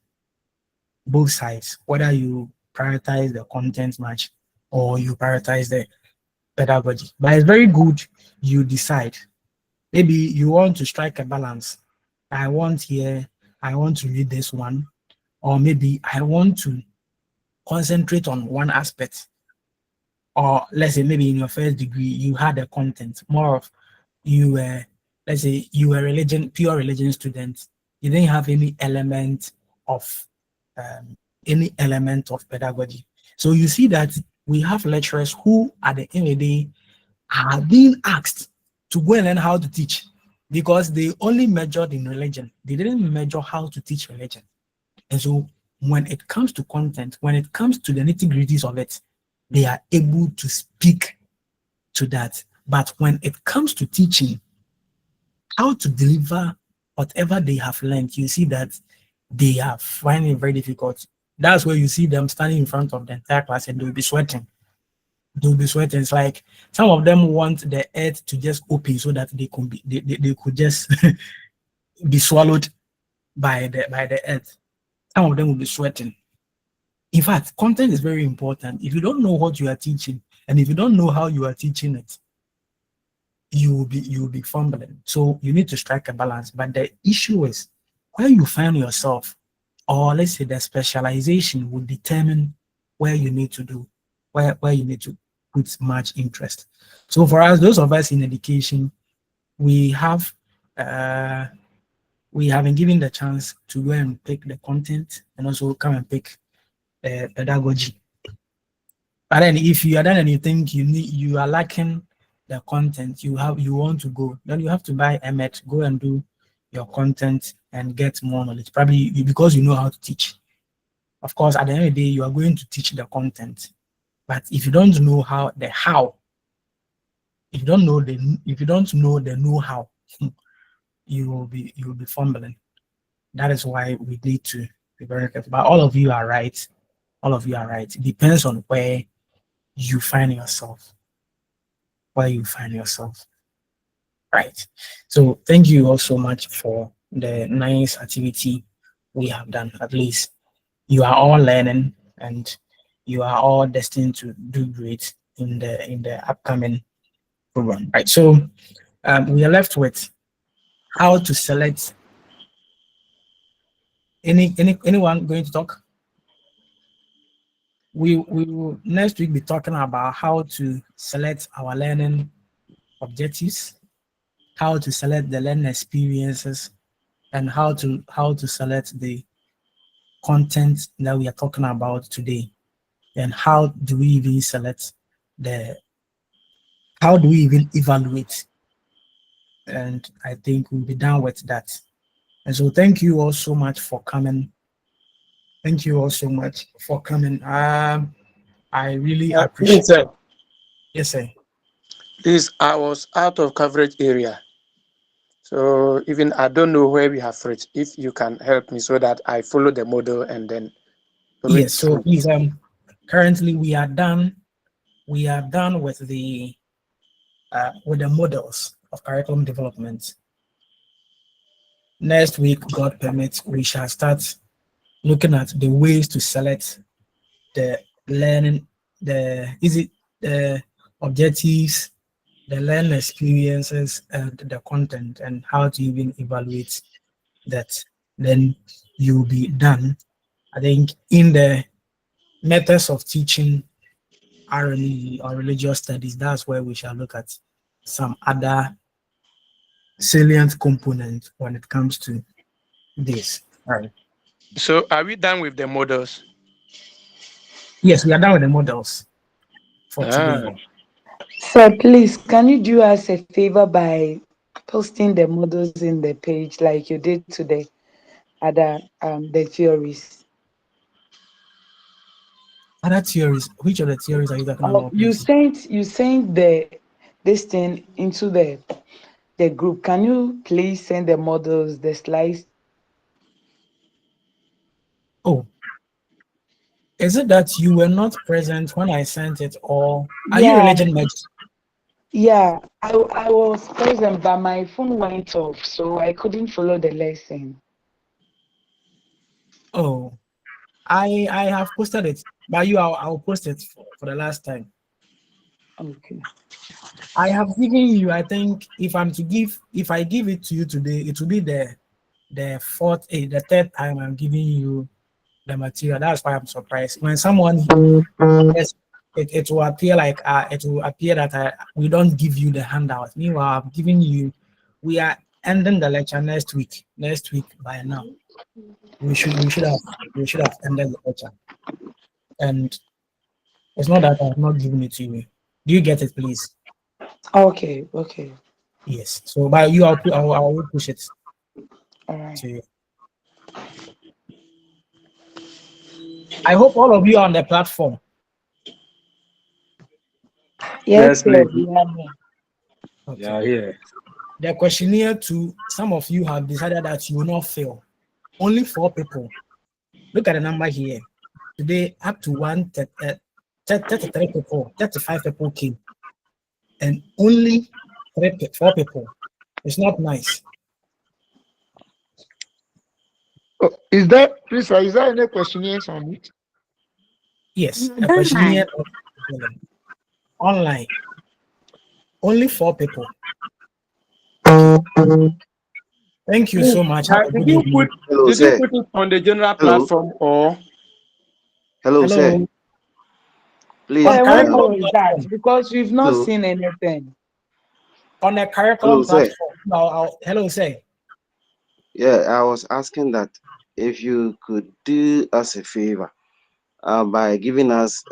both sides, whether you prioritize the content much or you prioritize the pedagogy. But it's very good you decide. Maybe you want to strike a balance. I want to read this one, or maybe I want to concentrate on one aspect. Or let's say maybe in your first degree you had a content more of you were, let's say you were pure religion student. You didn't have any element of pedagogy. So you see that we have lecturers who at the end of the day are being asked to go and learn how to teach because they only majored in religion. They didn't measure how to teach religion. And so when it comes to content, when it comes to the nitty-gritties of it, they are able to speak to that. But when it comes to teaching, how to deliver whatever they have learned, you see that they are finding it very difficult. That's where you see them standing in front of the entire class and they'll be sweating. They'll be sweating. It's like some of them want the earth to just open so that they could just be swallowed by the earth. Some of them will be sweating. In fact, content is very important. If you don't know what you are teaching, and if you don't know how you are teaching it, you will be fumbling. So you need to strike a balance. But the issue is where you find yourself, or let's say the specialization will determine where you need to do, where you need to put much interest. So for us, those of us in education, we have been given the chance to go and pick the content and also come and pick pedagogy. But then if you are done and you think you are lacking the content, you want to go, then you have to buy EMET, go and do your content and get more knowledge. Probably because you know how to teach. Of course, at the end of the day, you are going to teach the content. But if you don't know if you don't know the know-how, you will be fumbling. That is why we need to be very careful. But all of you are right. All of you are right. It depends on where you find yourself. Right. So thank you all so much for the nice activity we have done. At least you are all learning and you are all destined to do great in the upcoming program. Right. So we are left with how to select. Anyone going to talk? We will next week be talking about how to select our learning objectives, how to select the learning experiences, and how to select the content that we are talking about today. And how do we even how do we even evaluate? And I think we'll be done with that. And so thank you all so much for coming. Thank you all so much for coming. I really appreciate it. Yes, sir. This I was out of coverage area. So even I don't know where we have reached. If you can help me so that I follow the model and then read Yes, so through. please, currently we are done with the models of curriculum development. Next week, God permits, we shall start looking at the ways to select the learning, the objectives, the learning experiences, and the content, and how to even evaluate that. Then you'll be done. I think in the methods of teaching RME or religious studies, that's where we shall look at some other salient components when it comes to this. All right. So are we done with the models? Yes, we are done with the models for today. Sir, please, can you do us a favor by posting the models in the page like you did today, other the theories? Other theories, which of the theories are you talking about, You please? sent this thing into the group. Can you please send the models, the slides? Oh, is it that you were not present when I sent it, or are you Yeah, religion magic? yeah. I was present, but my phone went off, so I couldn't follow the lesson. Oh, I have posted it, but I'll post it for the last time. Okay. I have given you, I think, if I give it to you today, it will be the third time I'm giving you the material. That's why I'm surprised. When someone, yes, it will appear like that we don't give you the handout. Meanwhile, I'm giving you. We are ending the lecture next week. Next week by now, we should have ended the lecture. And it's not that I'm not giving it to you. Do you get it, please? Okay. Okay. Yes. So by you, I'll push it All right. to you. I hope all of you are on the platform. Yes, sir. please. We are here. Okay. Yeah, here. The questionnaire to some of you have decided that you will not fail. Only 4 people. Look at the number here. Today, up to 33 people, 35 people came, and only 4 people. It's not nice. Oh, is there any questionnaires on it? Yes, a questionnaire online. Only 4 people. Thank you so much. Have a Did good you evening. put it on the general platform or? Hello, sir. Hello. Please. On What curriculum is that? platform. Because we've not Hello. seen anything. On a curriculum platform. Hello, sir. Yeah, I was asking that if you could do us a favor by giving us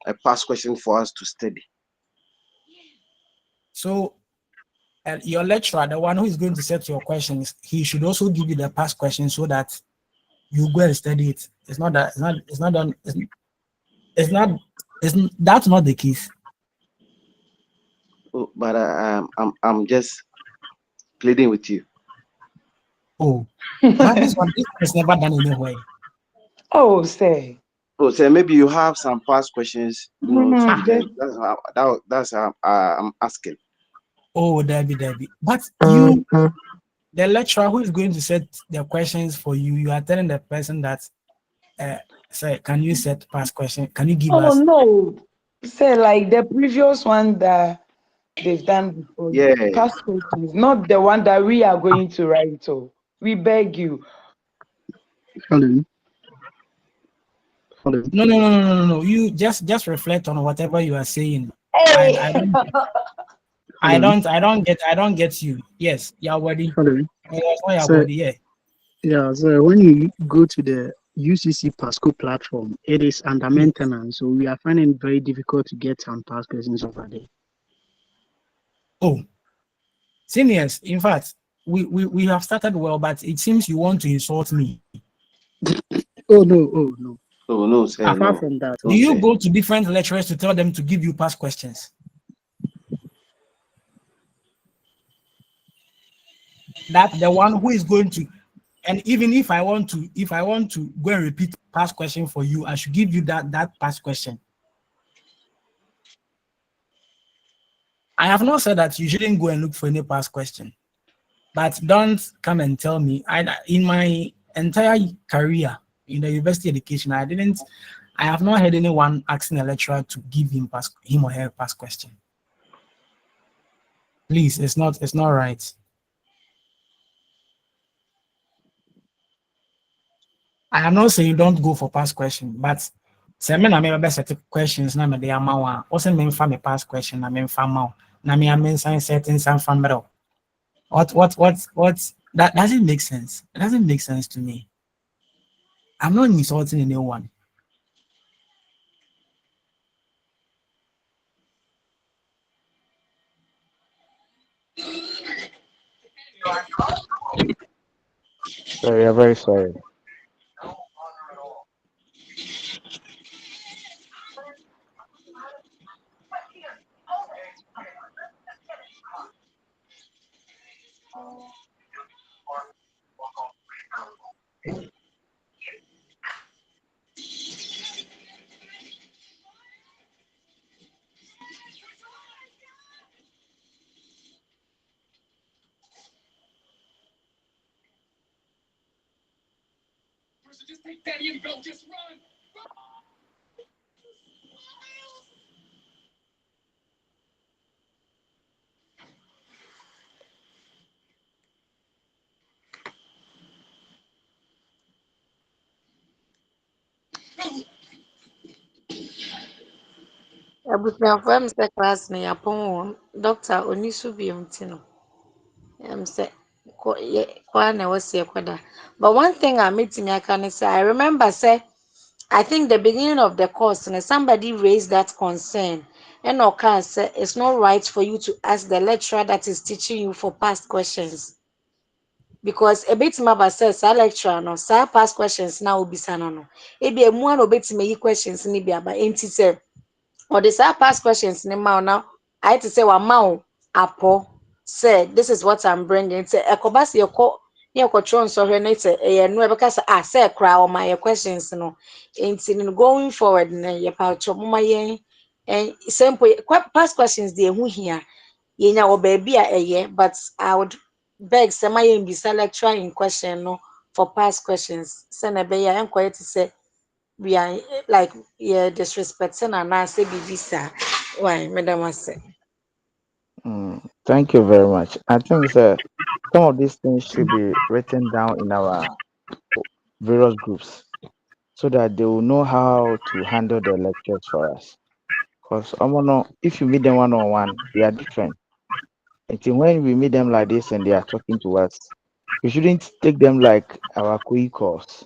a past question for us to study. So, your lecturer, the one who is going to set your questions, he should also give you the past questions so that you go and study it. It's not that. It's not done. That's not the case. Oh, but I'm just pleading with you. Oh, but this one is never done anyway. Oh, say. Oh, sir, maybe you have some past questions. That's how I'm asking. Oh, Debbie. But you, the lecturer who is going to set the questions for you, you are telling the person that, sir, can you set past question? Can you give us? Oh no. Say like the previous one that they've done before. Yeah. Past questions, not the one that we are going to write. So we beg you. Hello. Hello. No. You just reflect on whatever you are saying. Hey. I don't get you. Yes, you're ready. Hello. So, yeah, so when you go to the UCC Pasco platform, it is under maintenance. So we are finding it very difficult to get some past questions over there. Oh, seniors, in fact, we have started well, but it seems you want to insult me. Oh no. Oh no, sir. Apart from that, do you go to different lecturers to tell them to give you past questions? that the one who is going to, and even if I want to go and repeat past question for you, I should give you that past question. I have not said that you shouldn't go and look for any past question, but don't come and tell me. In my entire career in the university education, I have not heard anyone asking a lecturer to give him or her past question. Please, it's not right. I am not saying don't go for past question, but semen I may set questions na me de amawa. Also me fa me past question na me fa ma. Na me am certain some from middle. What that doesn't make sense. It doesn't make sense to me. I'm not insulting anyone. Sorry, I'm very sorry. Just take Daddy and go. Just run. Abusuafo am sɛ class no yɛapɔn wɔ doctor oni so biom ti no am sɛ kwa na wɔsi ɛkɔda. But one thing I metimi aka ne sɛ I remember say I think the beginning of the course and somebody raised that concern and oka say it's not right for you to ask the lecturer that is teaching you for past questions. Because a bit maba says our lecturer no sa past questions now obisa no. Ebi emu an obetime yi questions ni bi aba enti say or the past questions in now I had to say one mouth apo said this is what I'm bringing. Say ekobasi yoko tron so her nature no because say cry on my questions no in going forward na ye pouch mama yen and simple past questions dey who here yenya wo baby but I would beg say my be lecturer in question no for past questions say na be ya enquire to say we are like disrespecting and I say visa. Why, Madam I say. Thank you very much. I think some of these things should be written down in our various groups so that they will know how to handle the lectures for us. Because if you meet them one-on-one, they are different. Until when we meet them like this and they are talking to us, we shouldn't take them like our quick course.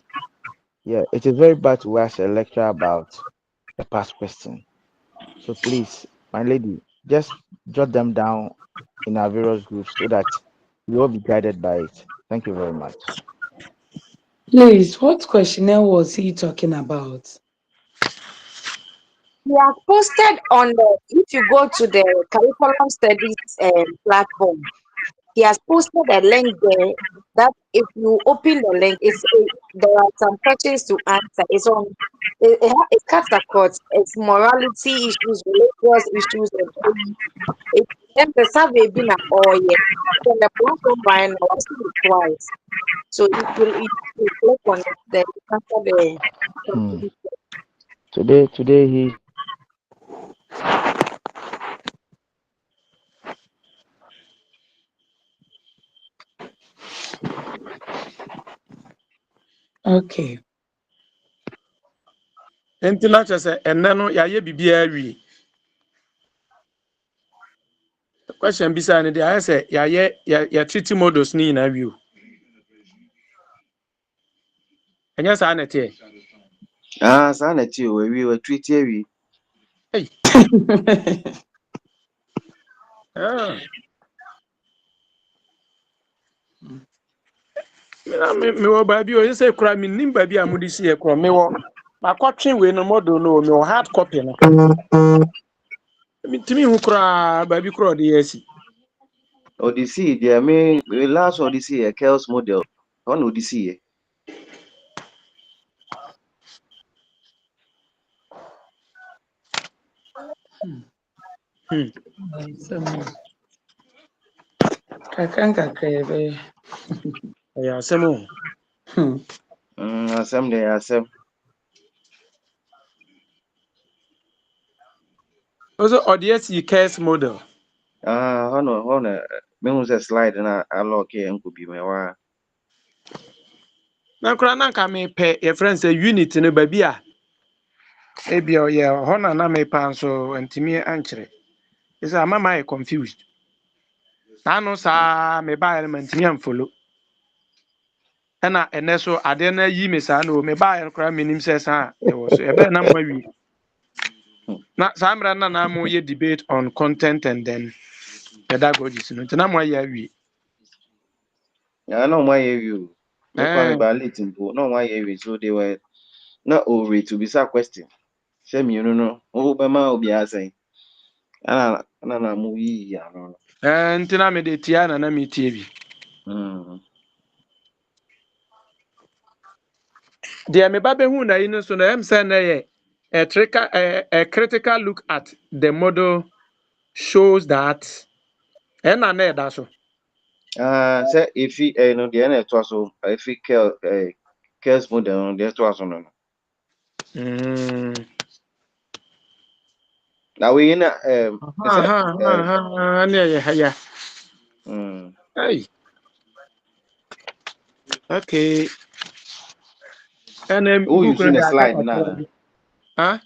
Yeah, it is very bad to ask a lecturer about a past question. So please, my lady, just jot them down in our various groups so that we all be guided by it. Thank you very much. Please, what questionnaire was he talking about? We are posted on the if you go to the curriculum studies platform, he has posted a link there that if you open the link, there are some questions to answer. It's on it cuts across it's morality issues, religious issues, and it's the survey been or yet. So the platform by now I see it twice. So if you click on it, then you answer the Today he Okay. Enti na kyerɛ sɛ ɛnnɛ no yɛayɛ biribiara awie. Question bisa ne deɛ ayɛ sɛ yɛayɛ treaty models ne nyinaa awie o. Ɛnyɛ saa na ɛteɛ. Saa na ɛte o, we treat awie. Hey. Me wɔ baabi o yɛ sɛ kura me nim baabi a mode si yɛ kura me wɔ makɔtwe wei no model no me wɔ hard copy no. Me timi hu kura baabi kura ɔde yɛ asi. Odyssey, dear me, the last Odyssey, a chaos model. On Odyssey. Kakra ebe. Yeah, some. Asem. Also, ODS case model. Hono, me who say slide na allow ke and could be me wa. Na kura na ka me pɛ your friend say unit no baabi a ebi ɔyɛ hɔ na me pa nso ntumi ankyerɛ. Isa ama ma confused. Na no saa me ba yɛ ma ntumi amfollow. Ɛna ɛnɛ so ade na yi me saa no me ba yɛ kura menim sɛ saa ɛwɔ so. Ɛbɛ na mo awi. Na saa mmerɛ na mo yɛ debate on content and then pedagogies no. Nti na mo ayɛ awi. Yeah, no why you. Me kwa me Eh, ba late mpo. No why you so they were not over to be sa question. Say me no. Oh, be ma obi asay. Na mu yi ya no. nti na me de tia na me tie bi. Mm. Deɛ me ba behu na yi no so na em sɛ na yɛ a critical look at the model shows that ɛna na ɛda so. Say if he no the na to so if he cares model no the to so no. Mm. Na we na is that Ne yɛ ha ya. mm. Hey, okay. Ɛna Who book no using a de aka slide kakra na? bi. Ah,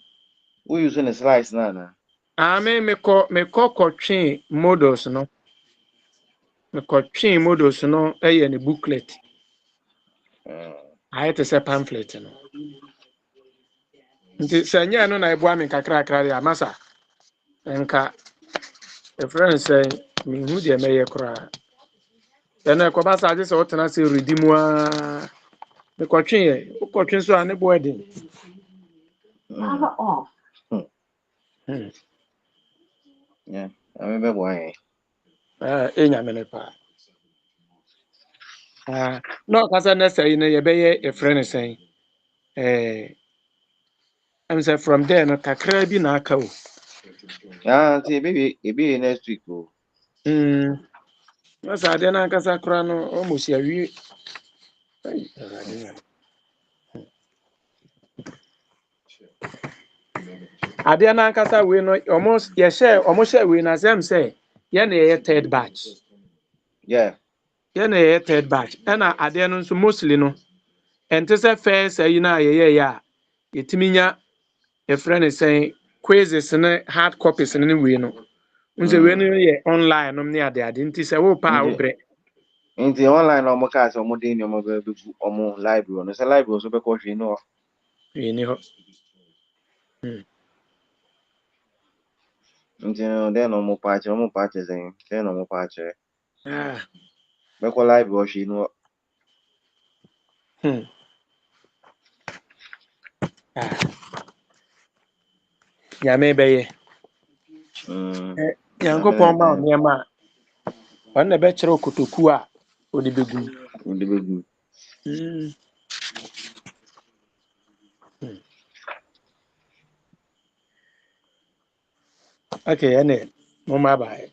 Who using a slides na? me kɔ kɔtwe models no. Me kɔtwe models no ɛyɛ ne booklet. Ayɛ te sɛ pamphlet no. Nti sɛ nyɛ no na ɛboa me kakrakra de amasa. Nka ɛfrɛ no sɛ menhu deɛ mɛyɛ koraa. Ɛna ɛkɔba sa agye sɛ wotena sɛ redi mu a mekɔtweɛ wokɔtwe so a ne boɔ den. Yeah. I remember why. Ɛnyame no paa. Na ɔkasa nɛ sɛ yi no yɛbɛyɛ ɛfrɛ no sɛn ɛm sɛ from there no kakra bi na aka o. See maybe next week oh. Na sɛ adeɛ no ankasa koraa no almost awie. Adeɛ no ankasa wei no ɔmo hyɛ wei na sɛm sɛ yɛn na yɛyɛ third batch. Yeah. Yɛn na yɛyɛ third batch. Ɛna adeɛ no nso mostly no ɛnte sɛ first ayi no a yɛyɛyɛ a yɛtumi nya yɛfrɛ no sɛn quizzes ne hard copies ne wei no. Nso wei no yɛ online nom ne ade nti sɛ wopa a wobrɛ. Nti online na ọmụ kaasị ọmụ dị ọmụ bɛgu ọmụ library no sɛ library so bɛkɔ hwee no Wei ni hɔ. nti no dɛn na ọmụ pa akyɛ sɛn dɛn na ọmụ pa akyerɛ Ah. bɛkɔ library hwee no Nyame bɛyɛ. Nyankopɔn ma wo nneɛma a ɔno na ɛbɛkyerɛ wo kotoku a wode bɛgu mu. wode bɛgu Okay, ɛne momma baeɛ.